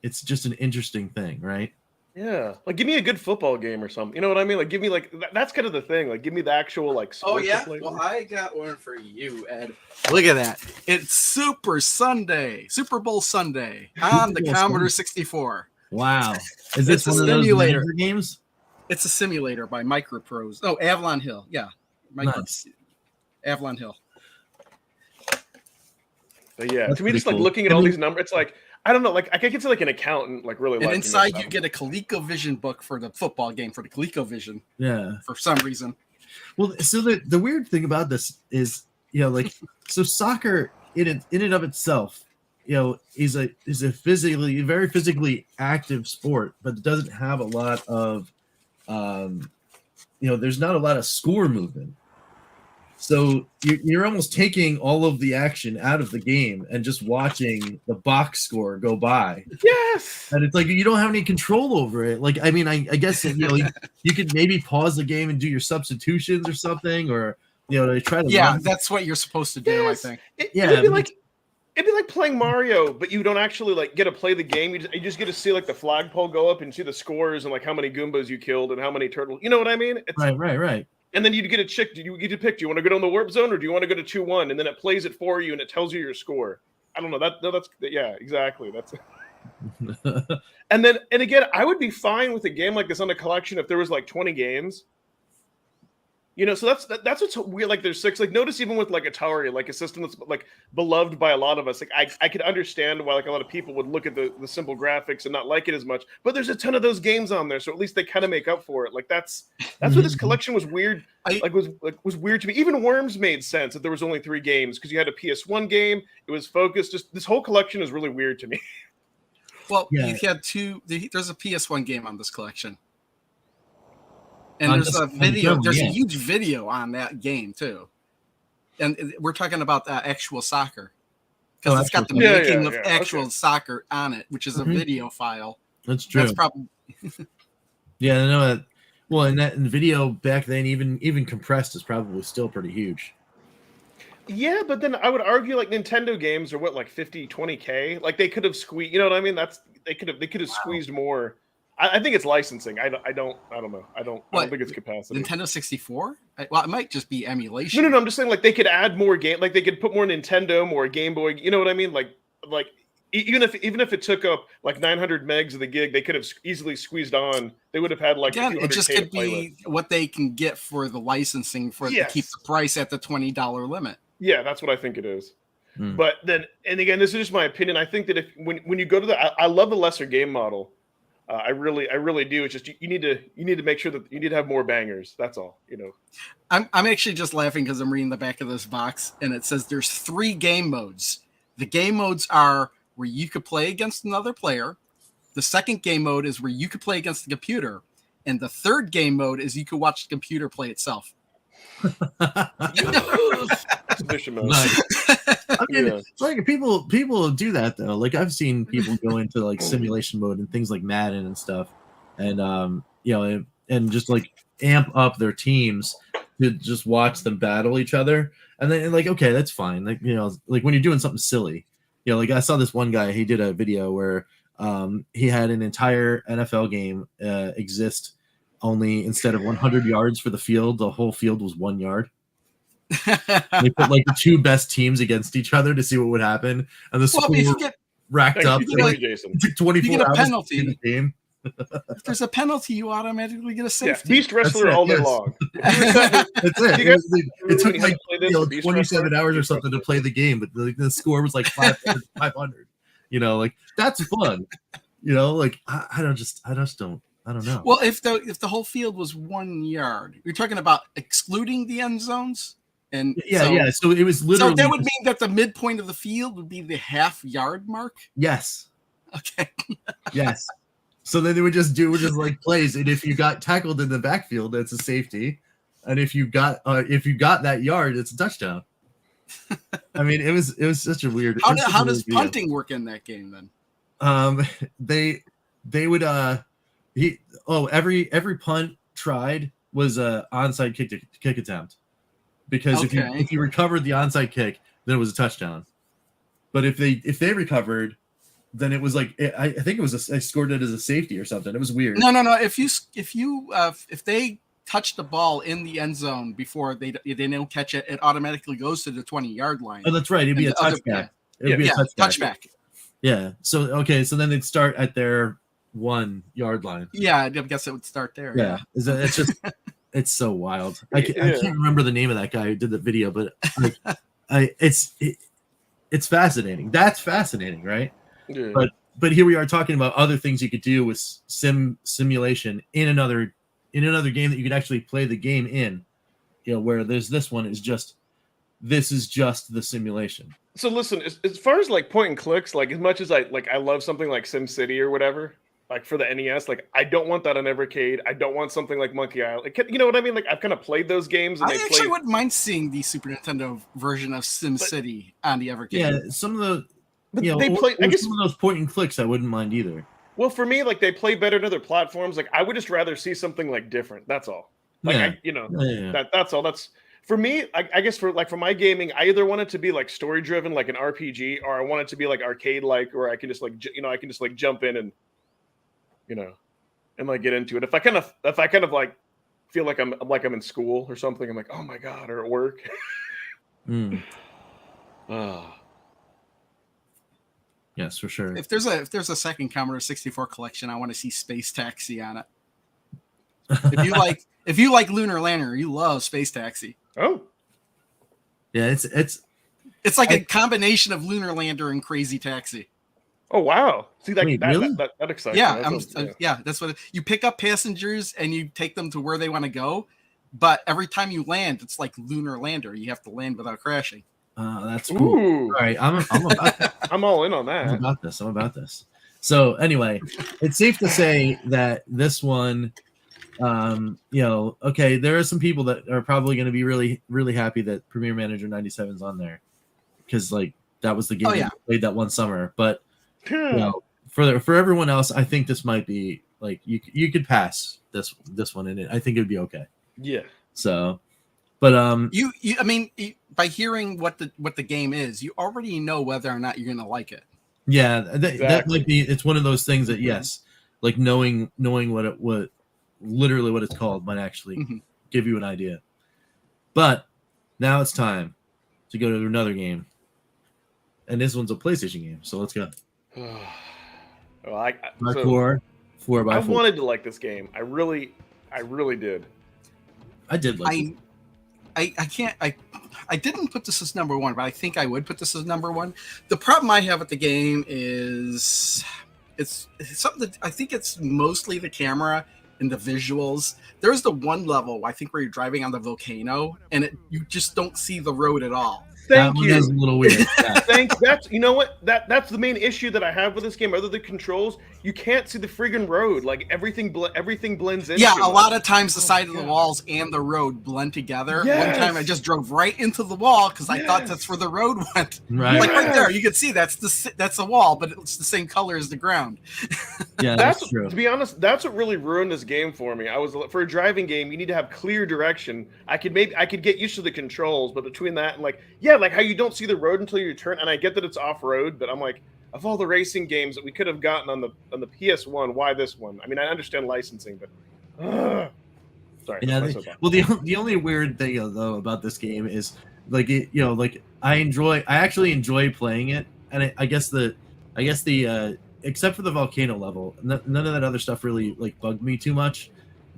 it's just an interesting thing, right? Yeah, like give me a good football game or something. You know what I mean? Like give me like that's kind of the thing. Like give me the actual like. Oh yeah, well I got one for you, Ed. Look at that! It's Super Bowl Sunday on the Commodore 64. Wow, is this one of those simulator games? It's a simulator by Microprose. Oh, Avalon Hill, yeah, Nice. Avalon Hill. But yeah, to me, just like looking at all these numbers, it's like. I don't know, like I can see like an accountant like really. And inside you get a ColecoVision book for the football game for the ColecoVision. Yeah. For some reason. Well, so the weird thing about this is, like so soccer in and of itself, is a very physically active sport, but it doesn't have a lot of, there's not a lot of score movement. So you're almost taking all of the action out of the game and just watching the box score go by. Yes. And it's like you don't have any control over it. Like, I mean, I guess you could maybe pause the game and do your substitutions or something, or to try to. Yeah, that's what you're supposed to do. Yes. I think. It'd be like playing Mario, but you don't actually like get to play the game. You just get to see like the flagpole go up and see the scores and like how many Goombas you killed and how many turtles. You know what I mean? It's, right. And then you get a chick. You get to pick. Do you want to go down the warp zone or do you want to go to 2-1? And then it plays it for you and it tells you your score. I don't know. That's exactly. That's. And again, I would be fine with a game like this on a collection if there was like 20 games. So that's what's weird. Like there's 6. Like notice even with like Atari, like a system that's like beloved by a lot of us. Like I could understand why like a lot of people would look at the simple graphics and not like it as much. But there's a ton of those games on there, so at least they kind of make up for it. Like that's why this collection was weird. Was weird to me. Even Worms made sense that there was only 3 games because you had a PS1 game. It was focused. Just this whole collection is really weird to me. Well, you had 2. There's a PS1 game on this collection. And there's a video. There's a huge video on that game too, and we're talking about actual soccer because it's got the making of actual soccer on it, which is a video file. That's true. That's probably. Yeah, I know that. Well, and that video back then, even compressed, is probably still pretty huge. Yeah, but then I would argue like Nintendo games are like 20K. Like they could have squeezed. You know what I mean? They could have squeezed more. I think it's licensing. I don't know. I don't think it's capacity. Nintendo 64? Well, it might just be emulation. No. I'm just saying, like they could add more game. Like they could put more Nintendo, more Game Boy. You know what I mean? Like even if it took up like 900 megs of the gig, they could have easily squeezed on. They would have had like. Again, it just could be what they can get for the licensing to keep the price at the $20 limit. Yeah, that's what I think it is. But then, and again, this is just my opinion. I think that when you go to I love the lesser game model. I really do. It's just you need to make sure that you need to have more bangers. That's all. I'm actually just laughing because I'm reading the back of this box and it says there's 3 game modes. The game modes are where you could play against another player. The second game mode is where you could play against the computer, and the third game mode is you could watch the computer play itself. Nice. I mean, it's like people do that though. Like I've seen people go into like simulation mode and things like Madden and stuff, and and just like amp up their teams to just watch them battle each other. And then like, okay, that's fine. Like like when you're doing something silly, like I saw this one guy. He did a video where he had an entire NFL game exist. Only instead of 100 yards for the field, the whole field was 1 yard. They put like the 2 best teams against each other to see what would happen, and the score racked up. It took 24 hours penalty. to the game. If there's a penalty, you automatically get a safety. Beast Wrestler all day long. That's it. It took like 27 hours or something to play the game, but the score was like 500. Like that's fun. Like I just I don't know. Well, if the whole field was 1 yard, you're talking about excluding the end zones, and yeah. So it was literally. So that would mean that the midpoint of the field would be the half-yard mark. Yes. Okay. Yes. So then they would just like plays, and if you got tackled in the backfield, that's a safety, and if you got that yard, it's a touchdown. I mean, it was such a weird. How does punting work in that game then? They would every punt tried was a onside kick attempt, because if you recovered the onside kick, then it was a touchdown. But if they recovered, then it was like I think it was I scored it as a safety or something. It was weird. No. If they touch the ball in the end zone before they don't catch it, it automatically goes to the 20-yard line. Oh, that's right. It'd be a touchback. It'd be a touchback. Yeah. So then they'd start at their 1 yard line. Yeah, I guess it would start there. Yeah. It's just it's so wild. I can't remember the name of that guy who did the video, but it's fascinating. That's fascinating, right? Yeah. But here we are talking about other things you could do with simulation in another game that you could actually play the game in. Where there's this one is just the simulation. So listen, as far as like point and clicks, like as much as I love something like SimCity or whatever, like for the NES, like I don't want that on Evercade. I don't want something like Monkey Island. You know what I mean? Like I've kind of played those games. And I actually wouldn't mind seeing the Super Nintendo version of SimCity on the Evercade. Yeah, some of the they play. I guess some of those point and clicks I wouldn't mind either. Well, for me, like they play better on other platforms. Like I would just rather see something like different. That's all. Like that's all. That's for me. I guess for my gaming, I either want it to be like story driven, like an RPG, or I want it to be like arcade, like where I can just jump in and and like get into it. If I kind of like feel like I'm in school or something, I'm like, oh my god, or at work. Yes, for sure. If there's a second Commodore 64 collection, I want to see Space Taxi on it. If you like Lunar Lander, you love Space Taxi. Oh, yeah, it's like a combination of Lunar Lander and Crazy Taxi. Oh wow! See that? Wait, really? that excites me. Yeah, that's what you pick up passengers and you take them to where they want to go. But every time you land, it's like Lunar Lander. You have to land without crashing. That's cool. Ooh. All right, I'm about that. I'm all in on that. I'm about this. So anyway, it's safe to say that this one, okay, there are some people that are probably going to be really, really happy that Premier Manager 97 is on there, because like that was the game that played that one summer. But for everyone else, I think this might be like you could pass this one in it. I think it would be okay. Yeah. So, but by hearing what the game is, you already know whether or not you're going to like it. Yeah, that might be. It's one of those things that like knowing what literally what it's called might actually give you an idea. But now it's time to go to another game, and this one's a PlayStation game. So let's go. Well, Hardcore 4x4. I wanted to like this game. I really did. I did like it. I didn't put this as number one, but I think I would put this as number one. The problem I have with the game is it's something that I think it's mostly the camera and the visuals. There's the one level I think where you're driving on the volcano and you just don't see the road at all. Thank you. That's a little weird. Yeah. That's you know what? That's the main issue that I have with this game. Other than controls, you can't see the friggin' road. Like everything blends in. Yeah, a lot of times the side of the walls and the road blend together. Yes. One time I just drove right into the wall because I thought that's where the road went. Right. Like right there, you can see that's the wall, but it's the same color as the ground. Yeah, that's true. To be honest, that's what really ruined this game for me. For a driving game, you need to have clear direction. I could get used to the controls, but between that and like how you don't see the road until you turn, and I get that it's off road, but I'm like, of all the racing games that we could have gotten on the PS1, why this one? I mean, I understand licensing, but sorry. Yeah. The only weird thing though about this game is like I actually enjoy playing it, and I guess the except for the volcano level, none of that other stuff really like bugged me too much,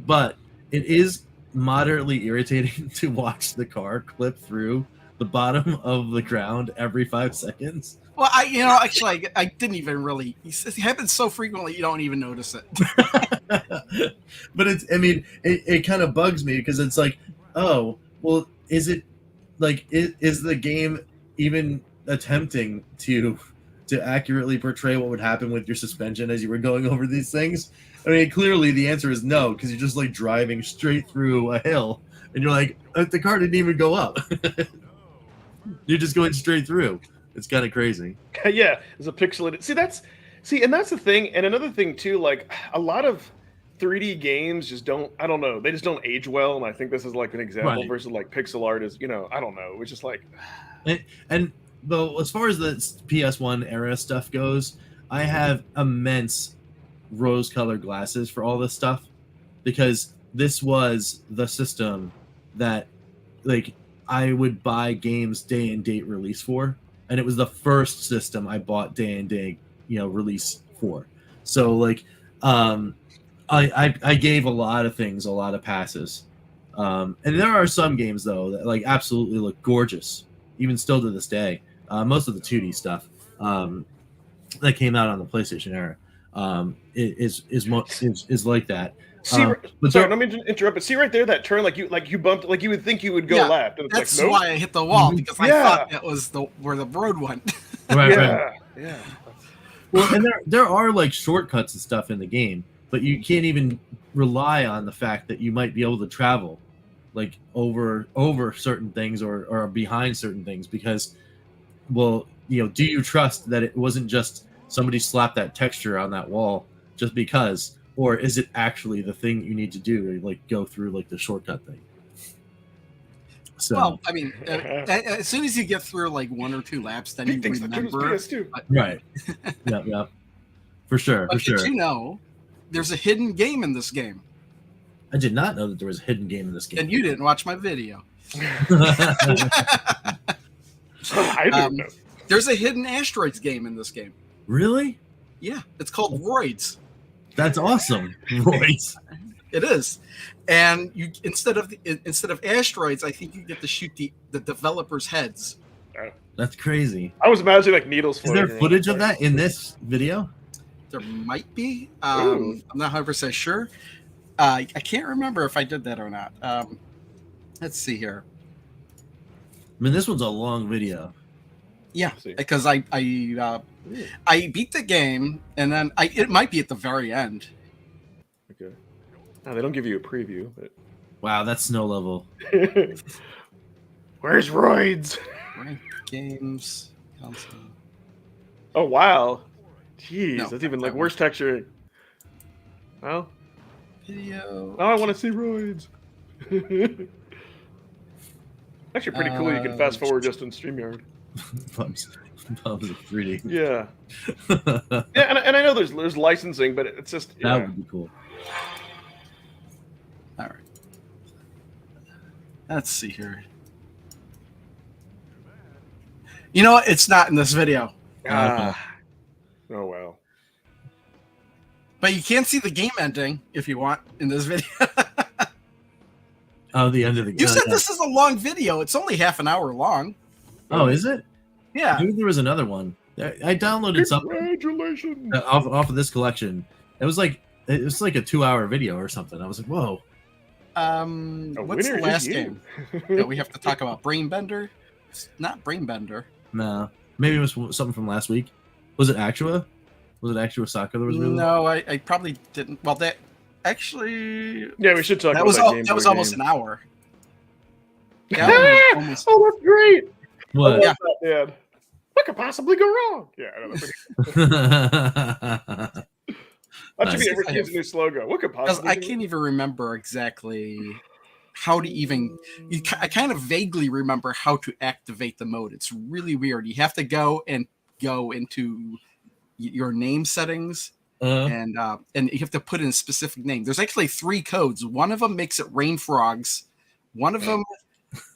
but it is moderately irritating to watch the car clip through the bottom of the ground every 5 seconds. Well, actually, I didn't even really. It happens so frequently, you don't even notice it. But it kind of bugs me because it's like, oh, well, is it like is the game even attempting to accurately portray what would happen with your suspension as you were going over these things? I mean, clearly the answer is no, because you're just like driving straight through a hill, and you're like, the car didn't even go up. You're just going straight through. It's kind of crazy. Yeah, it's a pixelated. And that's the thing. And another thing too, like a lot of 3D games just don't. I don't know. They just don't age well. And I think this is like an example versus like pixel art is. I don't know. It's just like. And though, as far as the PS1 era stuff goes, I have immense rose-colored glasses for all this stuff because this was the system that, like, I would buy games day and date release for. And it was the first system I bought day and day, release for. So like, I gave a lot of things a lot of passes, and there are some games though that like absolutely look gorgeous, even still to this day. Most of the 2D stuff that came out on the PlayStation era is like that. See, sorry, let me interrupt. But see right there, that turn, like you bumped, like you would think you would go left. And that's like, nope. why I hit the wall because I thought that was where the road went. Right. Yeah. Well, and there are like shortcuts and stuff in the game, but you can't even rely on the fact that you might be able to travel like over certain things or behind certain things because, well, do you trust that it wasn't just somebody slapped that texture on that wall just because? Or is it actually the thing you need to do to like go through like the shortcut thing? So, well, I mean, as soon as you get through like 1 or 2 laps, then you remember. Right. Yeah. For sure. But did there's a hidden game in this game? I did not know that there was a hidden game in this game. And you didn't watch my video. I didn't know. There's a hidden asteroids game in this game. Really? Yeah, it's called Roids. That's awesome. Roids. It is, and you instead of asteroids, I think you get to shoot the developers' heads. That's crazy. I was imagining like needles. Is there footage of that in this video? There might be. I'm not 100% sure. I can't remember if I did that or not. Let's see here. I mean, this one's a long video. Yeah, because I beat the game, and then it might be at the very end. Okay. Oh, they don't give you a preview. But... Wow, that's snow level. Where's Roids? Games. Console. Oh wow. Jeez, that's even like worse texturing. Well. Video. Oh, I want to see Roids. Actually, pretty cool. You can fast forward just in StreamYard. Bumps of 3D. Yeah. Yeah, and I know there's licensing, but it's just that would be cool. All right. Let's see here. You know what? It's not in this video. Oh well. But you can see the game ending if you want in this video. Oh, the end of the game. You said this is a long video. It's only half an hour long. Oh, is it? Yeah. Maybe there was another one. I downloaded something off of this collection. It was like a 2-hour video or something. I was like, whoa. What's the last game that we have to talk about? Brainbender? It's not Brainbender. No. Maybe it was something from last week. Was it Actua? Was it Actua Soccer that was really No, I probably didn't. Well, that actually... Yeah, we should talk about that game. That was almost an hour. Yeah, almost... Oh, that's great. What? Yeah. That, what could possibly go wrong? Yeah, I know. That should be Evercade's new slogan. What could possibly? I can't even remember exactly how to even. I kind of vaguely remember how to activate the mode. It's really weird. You have to go into your name settings, and you have to put in a specific name. There's actually 3 codes. One of them makes it rain frogs. One of them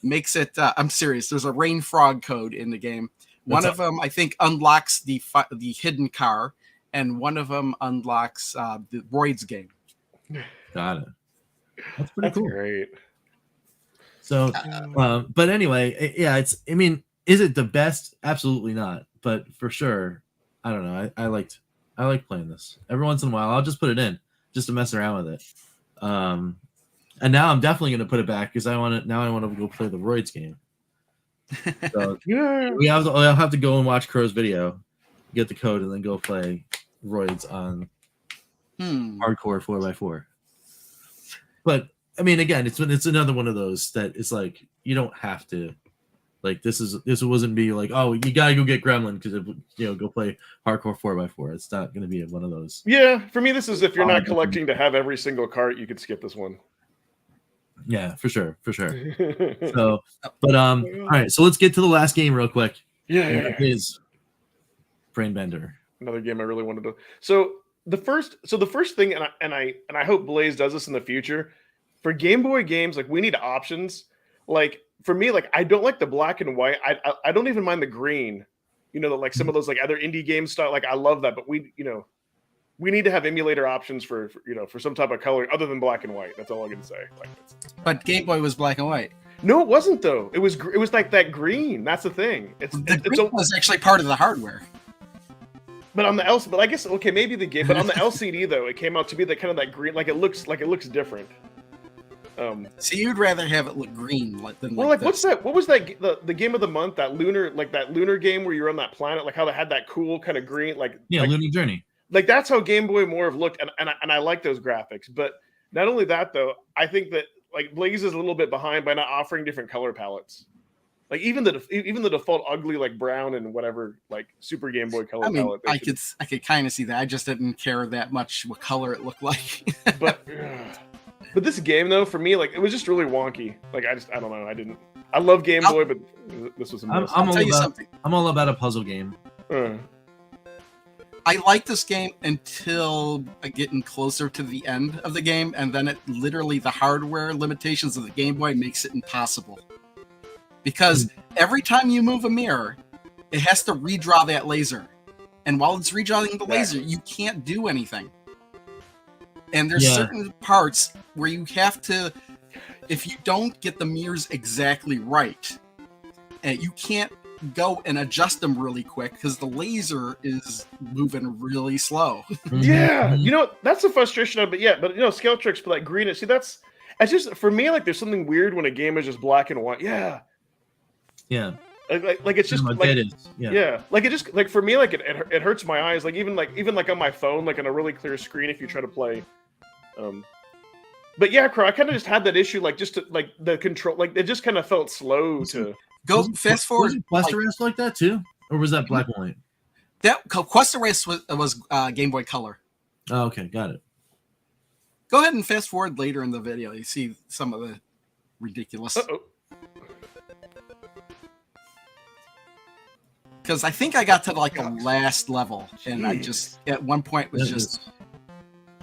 makes it. I'm serious. There's a rain frog code in the game. One of them, I think, unlocks the hidden car, and one of them unlocks the Roids game. Got it. That's pretty cool. Great. So, but anyway, yeah, it's. I mean, is it the best? Absolutely not. but for sure, I don't know. I like playing this every once in a while. I'll just put it in just to mess around with it. And now I'm definitely going to put it back because I want to go play the Roids game. So I'll have to go and watch Crow's video, get the code, and then go play Roids on hardcore 4x4. But I mean, again, it's another one of those that it's like you don't have to. Like this wasn't be like, oh, you gotta go get Gremlin because go play hardcore 4x4. It's not gonna be one of those. Yeah, for me, this is if you're not collecting to have every single cart, you could skip this one. Yeah, for sure. So, but all right, so let's get to the last game real quick. Yeah. It is Brainbender. Another game I really wanted to. So the first thing, and I hope Blaze does this in the future. For Game Boy games, like we need options. Like for me, like I don't like the black and white. I don't even mind the green. Like some of those like other indie game style. Like I love that, but we need to have emulator options for some type of color other than black and white. That's all I can say. But Game Boy was black and white. No, it wasn't though. It was like that green. That's the thing. It was actually part of the hardware. But on the LCD, but I guess maybe the game. But on the LCD though, it came out to be that kind of that green. Like it looks different. So you'd rather have it look green than what's that? What was that? The game of the month? That lunar game where you're on that planet. Like how they had that cool kind of green. Lunar Journey. Like that's how Game Boy more have looked, and I like those graphics. But not only that though, I think that like Blaze is a little bit behind by not offering different color palettes. Like even the default ugly like brown and whatever like Super Game Boy color palette. I could kind of see that. I just didn't care that much what color it looked like. But this game though, for me, like it was just really wonky. Like I don't know. I love Game Boy, but this was a miss. I'm all about a puzzle game. I like this game until getting closer to the end of the game, and then the hardware limitations of the Game Boy makes it impossible. Because every time you move a mirror, it has to redraw that laser. And while it's redrawing the laser, you can't do anything. And there's certain parts where you have to, if you don't get the mirrors exactly right, you can't go and adjust them really quick because the laser is moving really slow. Yeah, that's the frustration of it. But scale tricks, but like green. See, it's just for me. Like, there's something weird when a game is just black and white. Yeah. Like it's just like it is. Like it just like for me, like it hurts my eyes. Like even on my phone, like on a really clear screen, if you try to play. But yeah, Crow, I kind of just had that issue, like just to, like the control, like it just kind of felt slow to go fast forward. Was Quest Erase like that too, or was that black and white? That Quest Erase was Game Boy Color. Oh, okay, got it. Go ahead and fast forward later in the video. You see some of the ridiculous. Because I think I got to like the last level, and I just at one point was just.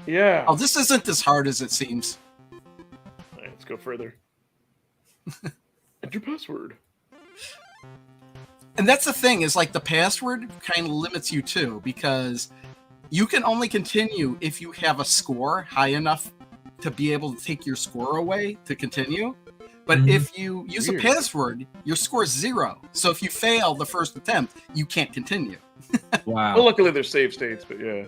Yeah. Oh, this isn't as hard as it seems. All right, let's go further. Enter password. And that's the thing, is like the password kind of limits you too, because you can only continue if you have a score high enough to be able to take your score away to continue. But if you use a password, your score is 0. So if you fail the first attempt, you can't continue. Wow. Well, luckily there's save states, but yeah.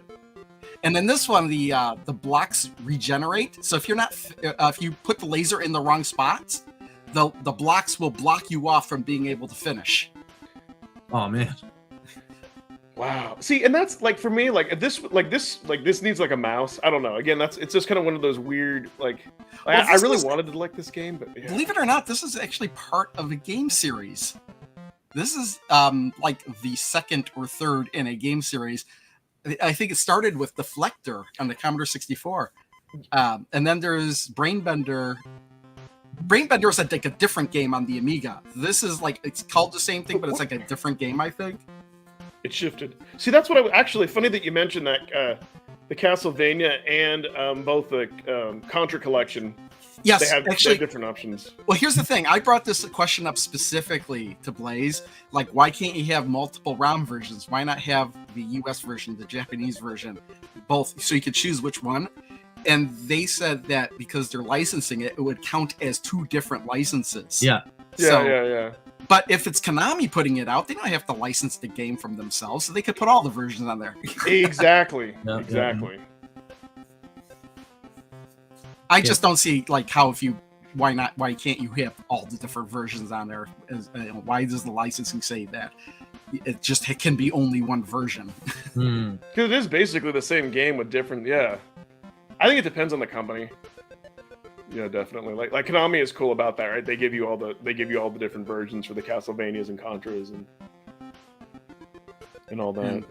And then this one, the blocks regenerate. So if you're not, if you put the laser in the wrong spots, the blocks will block you off from being able to finish. Oh man! Wow. See, and that's like for me, like this needs like a mouse. I don't know. Again, it's just kind of one of those weird like. Well, I really wanted to like this game, but yeah. Believe it or not, this is actually part of a game series. This is like the second or third in a game series. I think it started with Deflector on the Commodore 64. And then there's Brainbender. Brainbender is like a different game on the Amiga. This is like, it's called the same thing, but it's like a different game, I think. It shifted. See, that's what actually funny that you mentioned that the Castlevania and both the Contra collection. Yes, they have different options. Well, here's the thing. I brought this question up specifically to Blaze. Like, why can't you have multiple ROM versions? Why not have the US version, the Japanese version, both, so you could choose which one? And they said that because they're licensing it, it would count as 2 different licenses. Yeah. Yeah. But if it's Konami putting it out, they don't have to license the game from themselves, so they could put all the versions on there. Exactly. Yeah, Exactly. I just don't see like how why can't you have all the different versions on there? Why does the licensing say that it can be only one version? Because it is basically the same game with different. Yeah, I think it depends on the company. Yeah, definitely. Like Konami is cool about that, right? They give you all the different versions for the Castlevanias and Contras and all that. And,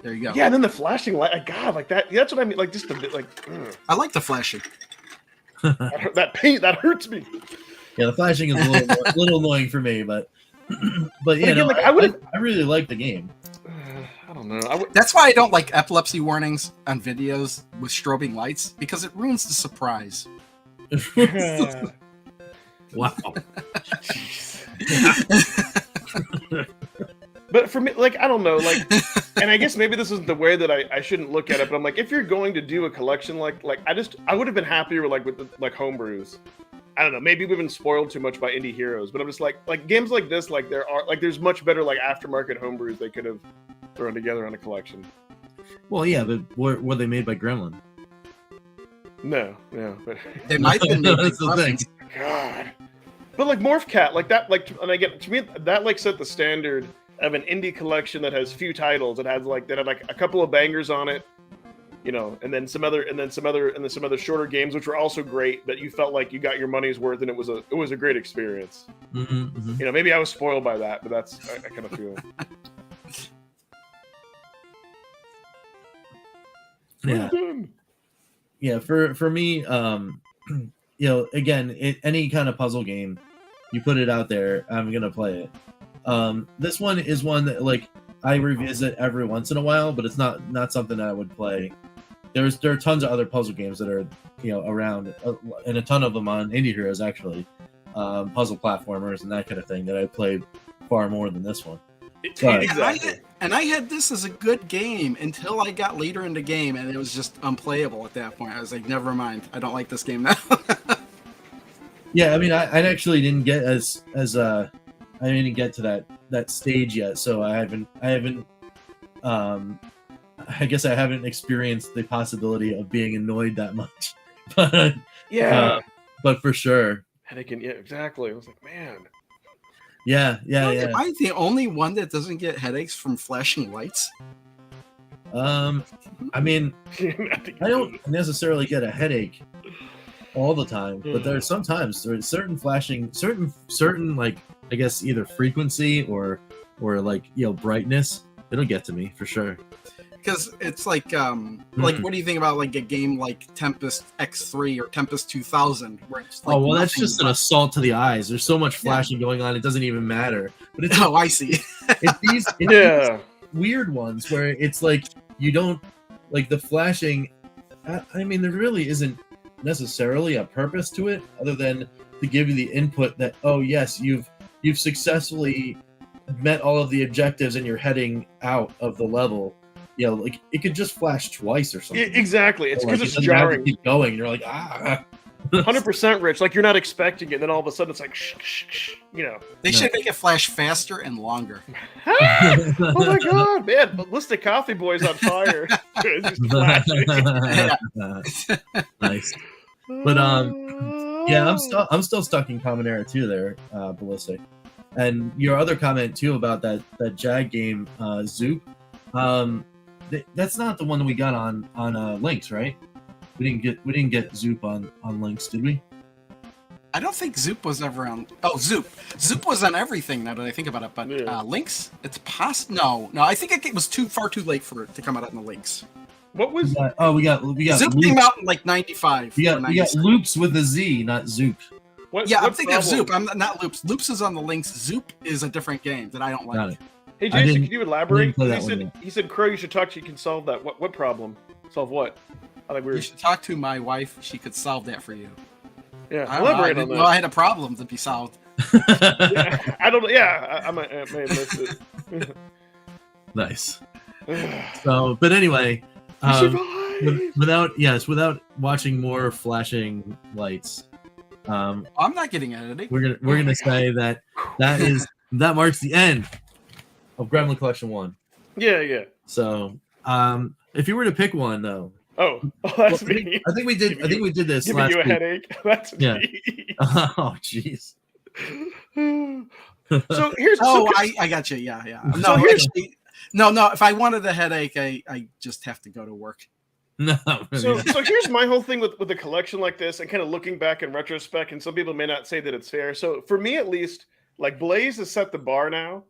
there you go. Yeah, and then the flashing light. God, like that. That's what I mean. Like just a bit. Like I like the flashing. that paint that hurts me. Yeah, the flashing is a little annoying for me, but yeah, again, no, like, I really like the game. I don't know. That's why I don't like epilepsy warnings on videos with strobing lights, because it ruins the surprise. Wow. But for me, like, I don't know, like, and I guess maybe this is the way that I shouldn't look at it, but I'm like, if you're going to do a collection, like I would have been happier with homebrews. I don't know, maybe we've been spoiled too much by indie heroes, but I'm just like games like this, like there's much better like aftermarket homebrews they could have thrown together on a collection. Well, yeah, but were they made by Gremlin? No, but They might have been made by That's the thing. God. But like Morph Cat, like that, like, and again, to me, that like set the standard of an indie collection that has few titles. It had like a couple of bangers on it, you know, and then some other shorter games which were also great. But you felt like you got your money's worth, and it was a great experience. You know, maybe I was spoiled by that, but that's I kind of feel. Yeah. Yeah, for me, you know, again, any kind of puzzle game, you put it out there, I'm gonna play it. This one is one that like I revisit every once in a while, but it's not something that I would play. There are tons of other puzzle games that are, you know, around, and a ton of them on Indie Heroes actually, puzzle platformers and that kind of thing that I played far more than this one. But, Exactly. And I had this as a good game until I got later in the game, and it was just unplayable at that point. I was like, never mind, I don't like this game now. yeah, I mean, I actually didn't get I didn't get to that stage yet, so I haven't I guess I haven't experienced the possibility of being annoyed that much. But Yeah. But for sure. Headache, yeah, exactly. I was like, man. Yeah. Am I the only one that doesn't get headaches from flashing lights? I mean, I don't necessarily get a headache all the time, but there's certain flashing, certain like, I guess either frequency or like, you know, brightness, it'll get to me for sure. Because it's like what do you think about like a game like Tempest X3 or Tempest 2000, where it's like, oh well, that's just an assault to the eyes. There's so much flashing going on, it doesn't even matter. But it's I see. It's these weird ones where it's like you don't like the flashing. I mean, there really isn't necessarily a purpose to it other than to give you the input that, oh yes, you've successfully met all of the objectives and you're heading out of the level. You know, like it could just flash twice or something. Exactly. It's because like, it's jarring. Keep going. You're like, ah. 100% Rich. Like you're not expecting it, and then all of a sudden it's like, shh, shh, shh, you know. They should make it flash faster and longer. Oh my god, man! Ballistic Coffee Boy's on fire. Just flashing. Nice. But yeah, I'm still stuck in Common Era 2 there, Ballistic. And your other comment too about that Jag game, Zoop. That's not the one that we got on Lynx, right? We didn't get Zoop on Lynx, did we? I don't think Zoop was ever on. Oh, Zoop was on everything. Now that I think about it, but Lynx, it's no. I think it was far too late for it to come out on the Lynx. What was? We got Zoop came out in like '95. We got Loops with a Z, not Zoop. I'm thinking of Zoop. I'm not Loops. Loops is on the Lynx. Zoop is a different game that I don't like. Got it. Hey Jason, can you elaborate? He said Crow, you should talk. She can solve that. What problem? Solve what? I think You should talk to my wife. She could solve that for you. Yeah, elaborate on that. Well, I had a problem to be solved. Yeah, I don't. Yeah, I may have missed it. Nice. So, but anyway, without watching more flashing lights, I'm not getting editing. We're gonna say that marks the end of Gremlin Collection 1. Yeah. So, if you were to pick one though, that's me. I think we did this Giving last you a week. Headache. That's Yeah. me. Oh, jeez. So here's. I got you. Yeah. So here's. No. If I wanted a headache, I just have to go to work. No. So here's my whole thing with a collection like this, and kind of looking back in retrospect, and some people may not say that it's fair. So for me, at least, like Blaze has set the bar now,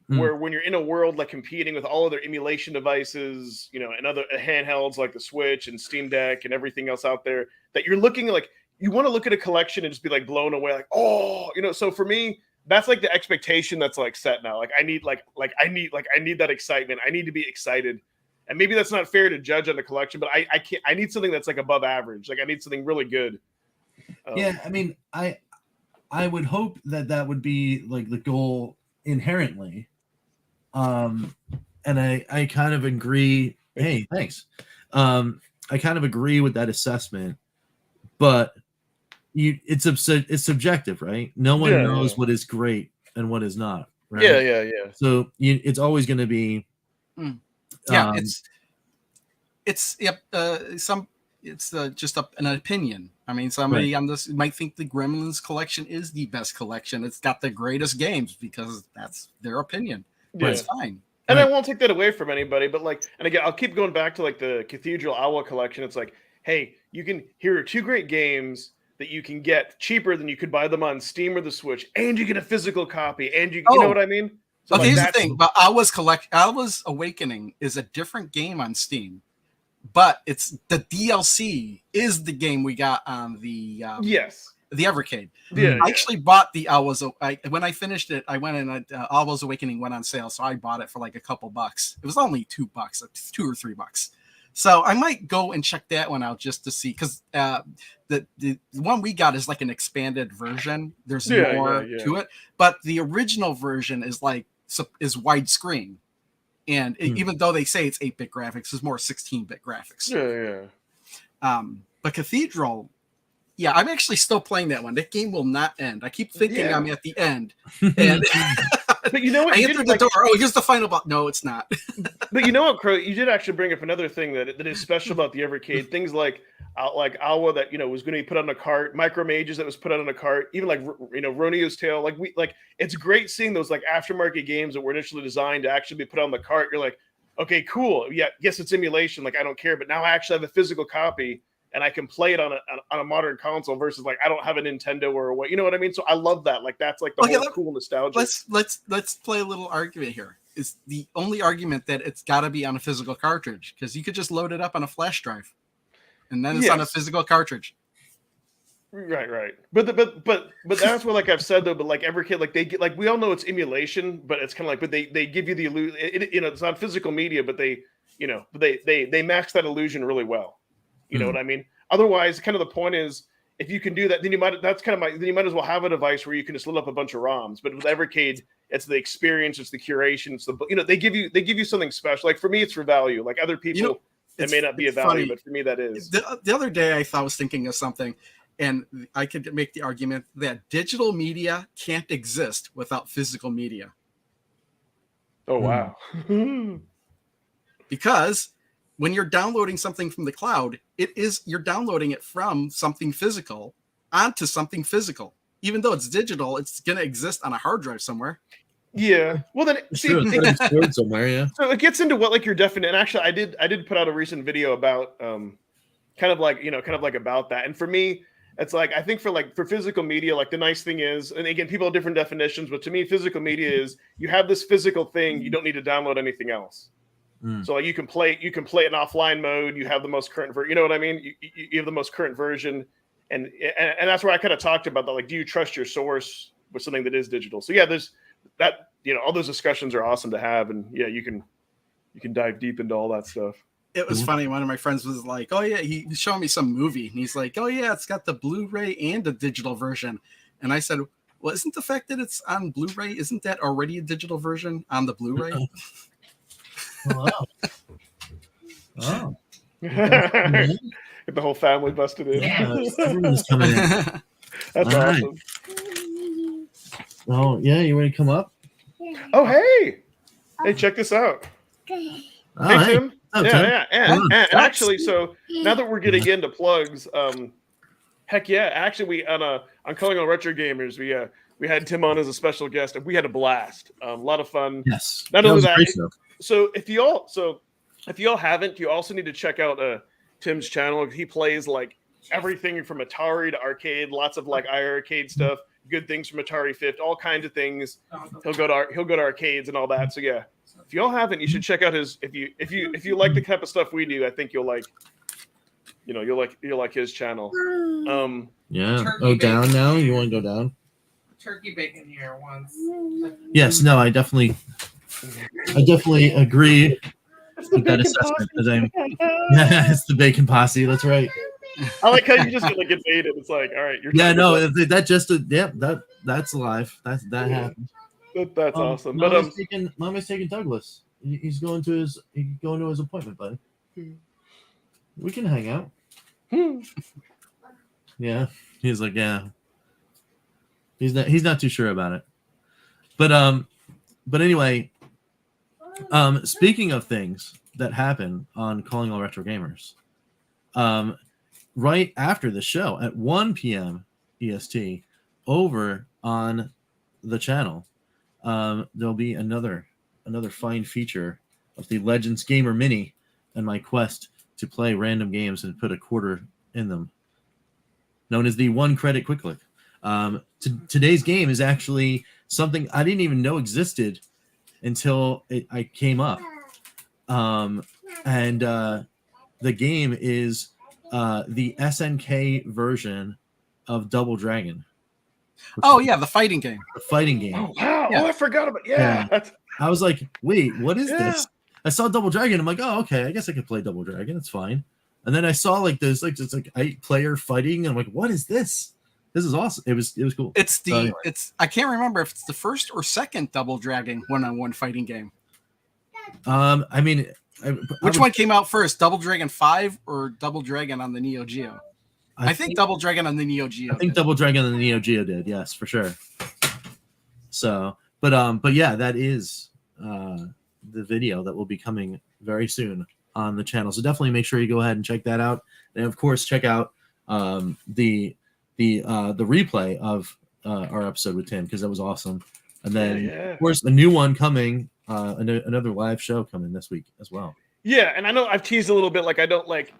where when you're in a world like competing with all other emulation devices, and other handhelds like the Switch and Steam Deck and everything else out there, that you're looking like you want to look at a collection and just be like blown away, like, oh, So for me, that's like the expectation that's like set now. Like I need that excitement. I need to be excited. And maybe that's not fair to judge on the collection, but I can't. I need something that's like above average. Like I need something really good. Yeah, I mean, I would hope that would be like the goal inherently. And I kind of agree. Hey, thanks. I kind of agree with that assessment, but it's subjective, right? No one knows what is great and what is not. Right? Yeah. So it's always going to be. Yeah, it's just an opinion. I mean, somebody on this might think the Gremlins collection is the best collection. It's got the greatest games because that's their opinion. But it's fine. And I won't take that away from anybody, but and again, I'll keep going back to like the Cathedral Owl collection. It's like, hey, here are 2 great games that you can get cheaper than you could buy them on Steam or the Switch, and you get a physical copy, and you know what I mean? So okay, here's the thing. But Owl's Awakening is a different game on Steam, but it's the DLC is the game we got on the Evercade. Yeah, I actually bought the when I finished it. I went and Owl's Awakening went on sale, so I bought it for like a couple bucks. It was only $2, $2 or $3. So I might go and check that one out just to see, because the one we got is like an expanded version. There's more to it, but the original version is widescreen, and even though they say it's 8-bit graphics, it's more 16-bit graphics. But Cathedral, I'm actually still playing that one. That game will not end. I keep thinking I'm at the end, and but you know what? I entered the door. Oh, here's the final button. No, it's not. But you know what, Crow? You did actually bring up another thing that is special about the Evercade. Things like Awa that was going to be put on a cart, Micro Mages that was put on a cart, even like Roneo's Tale. It's great seeing those like aftermarket games that were initially designed to actually be put on the cart. You're like, okay, cool. Yeah, yes, it's emulation. Like I don't care, but now I actually have a physical copy and I can play it on a modern console versus like I don't have a Nintendo or what. You know what I mean? So I love that. Like that's like the whole cool nostalgia. Let's play a little argument here. Is the only argument that it's got to be on a physical cartridge, because you could just load it up on a flash drive, and then it's on a physical cartridge. Right. But that's what, like I've said though. But like Evercade, like they get, like we all know it's emulation, but it's kind of like, but they give you the illusion. It's not physical media, but they max that illusion really well. You know what I mean? Otherwise, kind of the point is, if you can do that, then you might as well have a device where you can just load up a bunch of ROMs. But with Evercade, it's the experience, it's the curation, it's the they give you something special. Like for me, it's for value. Like other people, it may not be a value, funny. But for me, that is. The other day, I was thinking of something, and I could make the argument that digital media can't exist without physical media. Oh wow! Because when you're downloading something from the cloud, you're downloading it from something physical onto something physical. Even though it's digital, it's going to exist on a hard drive somewhere. Yeah. Well, then stored somewhere. Yeah. So it gets into what like your definition. Actually, I did put out a recent video about kind of like about that. And for me, it's like I think for physical media, like the nice thing is, and again, people have different definitions, but to me, physical media is you have this physical thing, you don't need to download anything else. So like you can play it in offline mode. You have the most current version. You know what I mean? You have the most current version, and that's where I kind of talked about that. Like, do you trust your source with something that is digital? So yeah, there's that. All those discussions are awesome to have, and yeah, you can dive deep into all that stuff. It was funny. One of my friends was like, "Oh yeah," he showed me some movie, and he's like, "Oh yeah, it's got the Blu-ray and a digital version." And I said, "Well, isn't the fact that it's on Blu-ray, isn't that already a digital version on the Blu-ray?" Oh. Get the whole family busted in. Yeah, everyone's coming in. That's All right. awesome. Oh yeah, you ready to come up? Oh hey, check this out. Oh, Hey Tim. Oh, Yeah, Tim. yeah, and actually, so now that we're getting into plugs, heck yeah, actually we on Calling All Retro Gamers, we had Tim on as a special guest, and we had a blast. A lot of fun. Yes. Not only was that, great stuff. so if y'all haven't, you also need to check out Tim's channel. He plays like everything from Atari to arcade, lots of like iArcade stuff, good things from Atari 50, all kinds of things. He'll go to arcades and all that. So yeah, if y'all haven't, you should check out his. If you like the type of stuff we do, I think you'll like his channel. Yeah. Turkey Down bacon now. here. You want to go down? Turkey bacon here once. Yes. No. I definitely agree with that assessment. Yeah, it's the bacon posse. That's right. I like how you just get baited. It's like, all right, you're that's live. That happened. That's awesome. Mama's taking Douglas. He's going to his appointment, buddy. We can hang out. Yeah, he's like, yeah. He's not too sure about it. But anyway, speaking of things that happen on Calling All Retro Gamers, right after the show at 1 p.m. EST over on the channel, there'll be another fine feature of the Legends Gamer Mini and my quest to play random games and put a quarter in them, known as the One Credit Quick Click. Today's game is actually something I didn't even know existed until I came up. And the game is the SNK version of Double Dragon. Oh yeah, the fighting game. The fighting game. Oh wow! Yeah. Oh, I forgot about That's I was like, wait, what is this? I saw Double Dragon. I'm like, oh, okay. I guess I could play Double Dragon. It's fine. And then I saw like there's like just like 8-player fighting. And I'm like, what is this? This is awesome. It was cool. It's I can't remember if it's the first or second Double Dragon one-on-one fighting game. I mean, Which one came out first, Double Dragon 5 or Double Dragon on the Neo Geo? I think Double Dragon on the Neo Geo. I think Double Dragon on the Neo Geo did, yes, for sure. So, but yeah, that is the video that will be coming very soon on the channel. So definitely make sure you go ahead and check that out, and of course check out the replay of our episode with Tim, because that was awesome. And then of course a new one coming, another live show coming this week as well. Yeah, and I know I've teased a little bit, like I don't like,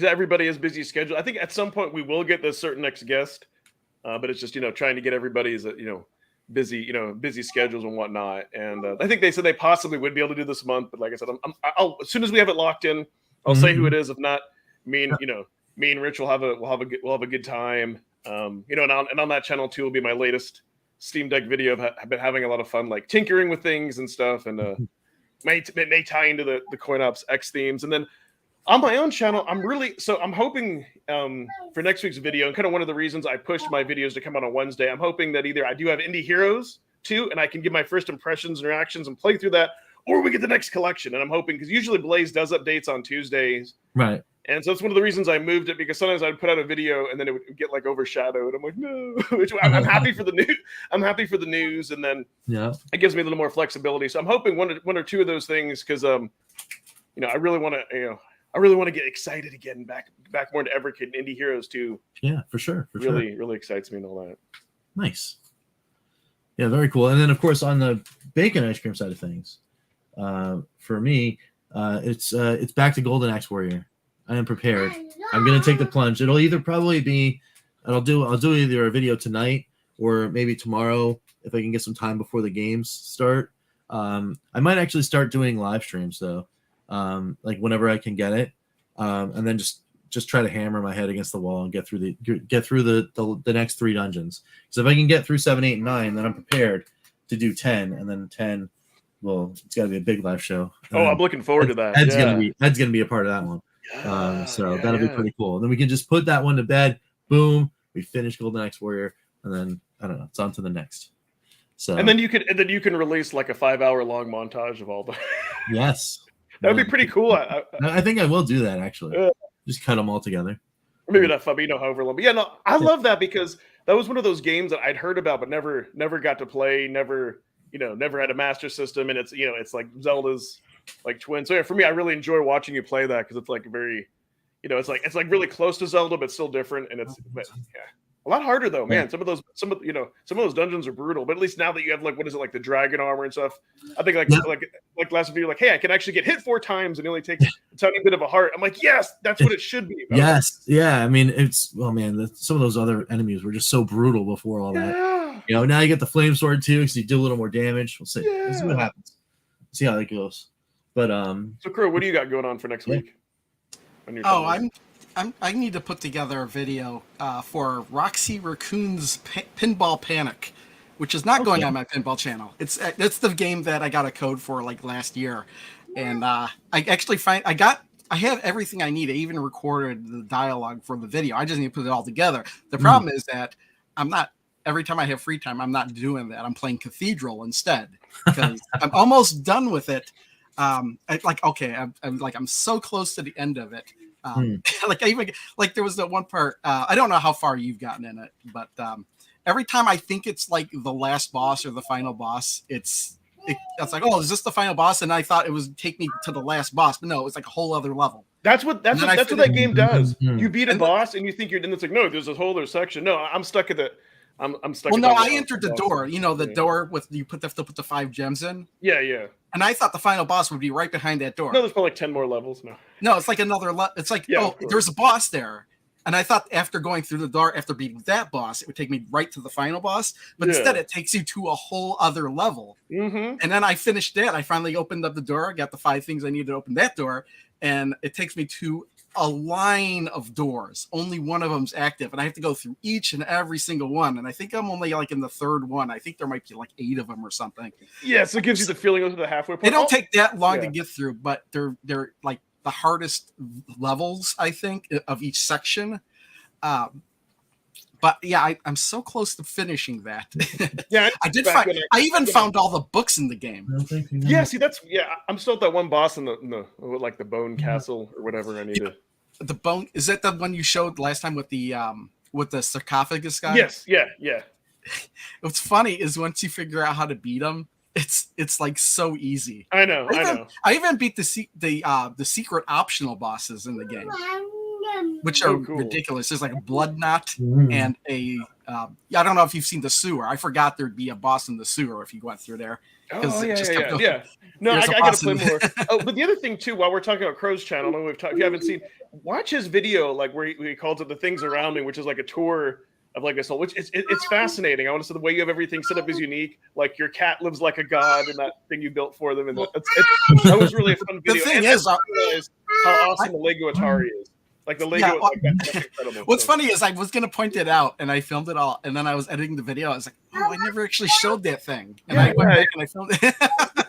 everybody has busy schedule. I think at some point we will get this certain next guest, but it's just trying to get everybody's busy schedules and whatnot. And I think they said they possibly would be able to do this month, but like I said, I'll as soon as we have it locked in, I'll say who it is. If not, me and Rich will have a good time. And on that channel too will be my latest Steam Deck video. I've been having a lot of fun, like tinkering with things and stuff, and may tie into the CoinOps X themes. And then on my own channel, I'm hoping for next week's video, and kind of one of the reasons I pushed my videos to come out on Wednesday, I'm hoping that either I do have Indie Heroes too, and I can give my first impressions and reactions and play through that, or we get the next collection. And I'm hoping, because usually Blaze does updates on Tuesdays, right? And so it's one of the reasons I moved it, because sometimes I'd put out a video and then it would get like overshadowed. I'm like, no, which I'm happy for the news. I'm happy for the news, and then it gives me a little more flexibility. So I'm hoping one or two of those things, because I really want to get excited again, back more into Evercade and Indie Heroes too. Yeah, for sure. Really excites me and all that. Nice. Yeah, very cool. And then of course on the bacon ice cream side of things, for me, it's back to Golden Axe Warrior. I am prepared. I'm gonna take the plunge. It'll either probably be, I'll do either a video tonight or maybe tomorrow if I can get some time before the games start. I might actually start doing live streams though, like whenever I can get it, and then just try to hammer my head against the wall and get through the next 3 dungeons. So if I can get through 7, 8, and 9, then I'm prepared to do 10, and then 10. Well, it's got to be a big live show. I'm looking forward to that. Ed's gonna be a part of that one. That'll be pretty cool. And then we can just put that one to bed. Boom, we finish Golden Axe Warrior, and then I don't know, it's on to the next. So and then you can release like a 5-hour long montage of all the. Yes, that would be pretty cool. I think I will do that actually. Just cut them all together. Or maybe not fun, but however long. But yeah, no, I love that because that was one of those games that I'd heard about but never got to play, never had a master system, and it's like Zelda's like twin. So yeah, for me, I really enjoy watching you play that because it's like very, it's like really close to Zelda but still different, and a lot harder though, man. Some of those dungeons are brutal, but at least now that you have like the dragon armor and stuff, I think like last video, like, hey, I can actually get hit 4 times and it only takes a tiny bit of a heart. I'm like, yes, that's what it should be. Yes, yeah. I mean, some of those other enemies were just so brutal before all that. Now you get the flame sword too, because you do a little more damage. We'll see. We'll see what happens. See how that goes. But so Crow, what do you got going on for next week? I need to put together a video for Roxy Raccoon's Pinball Panic, which is not going on my pinball channel. It's the game that I got a code for like last year, and I actually I have everything I need. I even recorded the dialogue for the video. I just need to put it all together. The problem is that every time I have free time, I'm not doing that. I'm playing Cathedral instead because I'm almost done with it. I'm so close to the end of it. There was that one part. I don't know how far you've gotten in it, but every time I think it's like the last boss or the final boss, it's like, oh, is this the final boss? And I thought it would take me to the last boss, but no, it's like a whole other level. That's what that game does. You beat a boss and you think you're. Then it's like, no, there's a whole other section. No, I'm stuck at the. I'm stuck. Well, no, I entered the door. Door with you have to put the 5 gems in. Yeah. And I thought the final boss would be right behind that door. No, there's probably like 10 more levels. No, it's like another. It's like, there's a boss there. And I thought after going through the door, after beating that boss, it would take me right to the final boss. But instead, it takes you to a whole other level. Mm-hmm. And then I finished that. I finally opened up the door. I got the 5 things I needed to open that door. And it takes me to a line of doors. Only one of them's active. And I have to go through each and every single one. And I think I'm only like in the 3rd one. I think there might be like 8 of them or something. Yeah, so it gives you the feeling of the halfway point. They don't take that long to get through, but they're like the hardest levels, I think, of each section. But yeah, I'm so close to finishing that. Yeah, I even found all the books in the game. Yeah, see, I'm still at that one boss in the Bone Castle or whatever. I need to. The bone, is that the one you showed last time with the sarcophagus guy? Yes, yeah. What's funny is once you figure out how to beat him, it's like so easy. I know. I even beat the secret optional bosses in the game, which are ridiculous. There's like a blood knot and a I don't know if you've seen the sewer. I forgot there'd be a boss in the sewer if you went through there. Oh yeah. No, I gotta play more. But the other thing too, while we're talking about Crow's channel, I know if you haven't seen, watch his video like where he calls it "The Things Around Me," which is like a tour of like a soul, which it's fascinating. I want to say the way you have everything set up is unique. Like your cat lives like a god in that thing you built for them, and that was really a fun video. The thing is, how awesome the Lego Atari is. Like the Lego, that's incredible. What's funny is I was going to point it out, and I filmed it all, and then I was editing the video. I was like, oh, I never actually showed that thing. And I went back and I filmed it.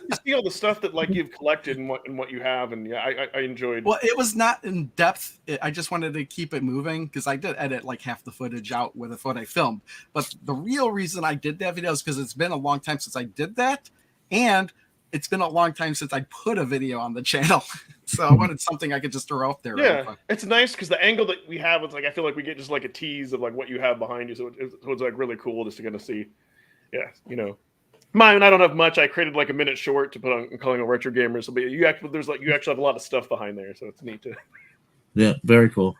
You see all the stuff that like you've collected and what you have, and I enjoyed. Well, it was not in depth. I just wanted to keep it moving because I did edit like half the footage out with what I filmed. But the real reason I did that video is because it's been a long time since I did that, and it's been a long time since I put a video on the channel. So I wanted something I could just throw up there. Yeah, it's nice because the angle that we have is like, I feel like we get just like a tease of like what you have behind you. So it's like really cool just to kind of see. Yeah, mine, I don't have much. I created like a minute short to put on calling a retro gamers. So, but you actually have a lot of stuff behind there. So it's neat to. Yeah, very cool.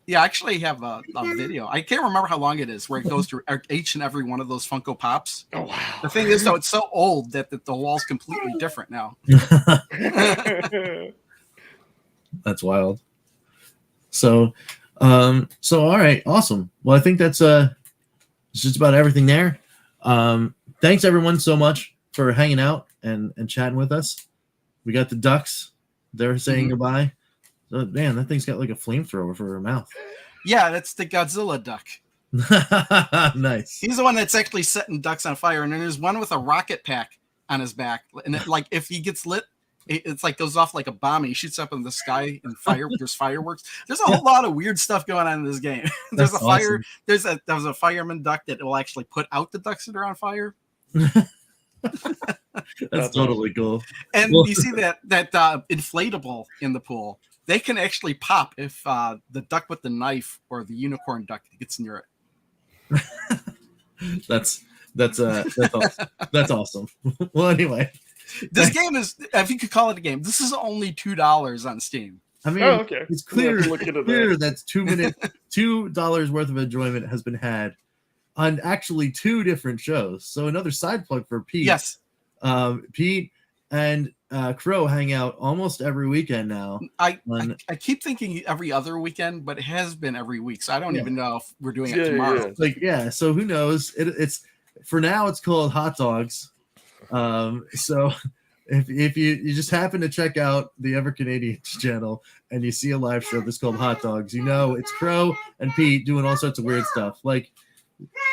Yeah, I actually have a video. I can't remember how long it is, where it goes through each and every one of those Funko Pops. Oh, wow. The thing is, though, it's so old that the wall's completely different now. That's wild. So all right, awesome. Well, I think that's just about everything there. Thanks everyone so much for hanging out and chatting with us. We got the ducks. They're saying goodbye. So, man, that thing's got like a flamethrower for her mouth. Yeah, that's the Godzilla duck. Nice. He's the one that's actually setting ducks on fire. And then there's one with a rocket pack on his back. And like if he gets lit, it's like goes off like a bomb. He shoots up in the sky and there's fireworks. There's a whole lot of weird stuff going on in this game. There's That's a fire. Awesome. There's a fireman duck that will actually put out the ducks that are on fire. That's totally cool. And you see that inflatable in the pool. they can actually pop if the duck with the knife or the unicorn duck gets near it. That's awesome. That's awesome. Well, anyway, this game is, if you could call it a game, this is only $2 on Steam. I mean, okay. it's clear That. that's $2 worth of enjoyment has been had on actually 2 different shows. So another side plug for Pete. Yes. Pete and Crow hang out almost every weekend now. I keep thinking every other weekend, but it has been every week. So I don't even know if we're doing it tomorrow. So who knows? It's for now it's called Hot Dogs. So if you just happen to check out the EverCanadian channel and you see a live show that's called Hot Dogs, you know it's Crow and Pete doing all sorts of weird stuff, like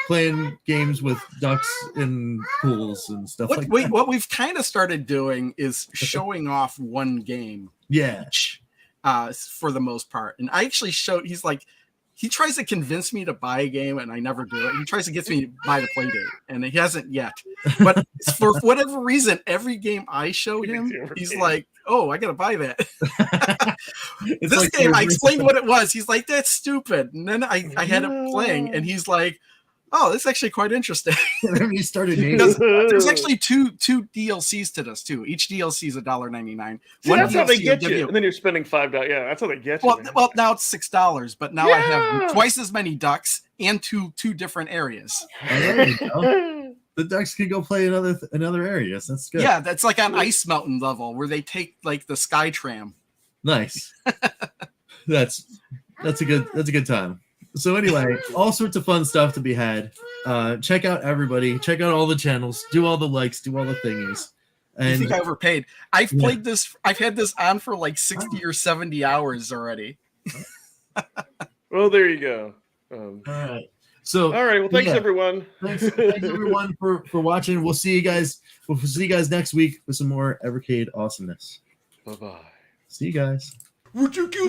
playing games with ducks in pools and stuff like that. What we've kind of started doing is showing off one game. Yeah. For the most part. And I actually showed, he tries to convince me to buy a game and I never do it. He tries to get me to buy the Playdate and he hasn't yet. But for whatever reason, every game I show him, he's like, oh, I got to buy that. This game, I explained what it was. He's like, that's stupid. And then I had it playing and he's like, oh, this is actually quite interesting. And he started there's actually two DLCs to this too. Each DLC is $1.99. That's how they get you. And then you're spending $5. Yeah, that's how they get you. Well, now it's $6, but now I have twice as many ducks and two different areas. Oh, there you go. The ducks can go play another areas. That's good. Yeah, that's like on Ice Mountain level where they take like the Sky Tram. Nice. That's a good time. So anyway, all sorts of fun stuff to be had. Check out everybody. Check out all the channels. Do all the likes. Do all the thingies. And I think I overpaid. I've played this. I've had this on for like 60 or 70 hours already. Well, there you go. All right. So all right. Well, thanks everyone. Thanks everyone for watching. We'll see you guys. We'll see you guys next week with some more Evercade awesomeness. Bye-bye. See you guys. Would you kill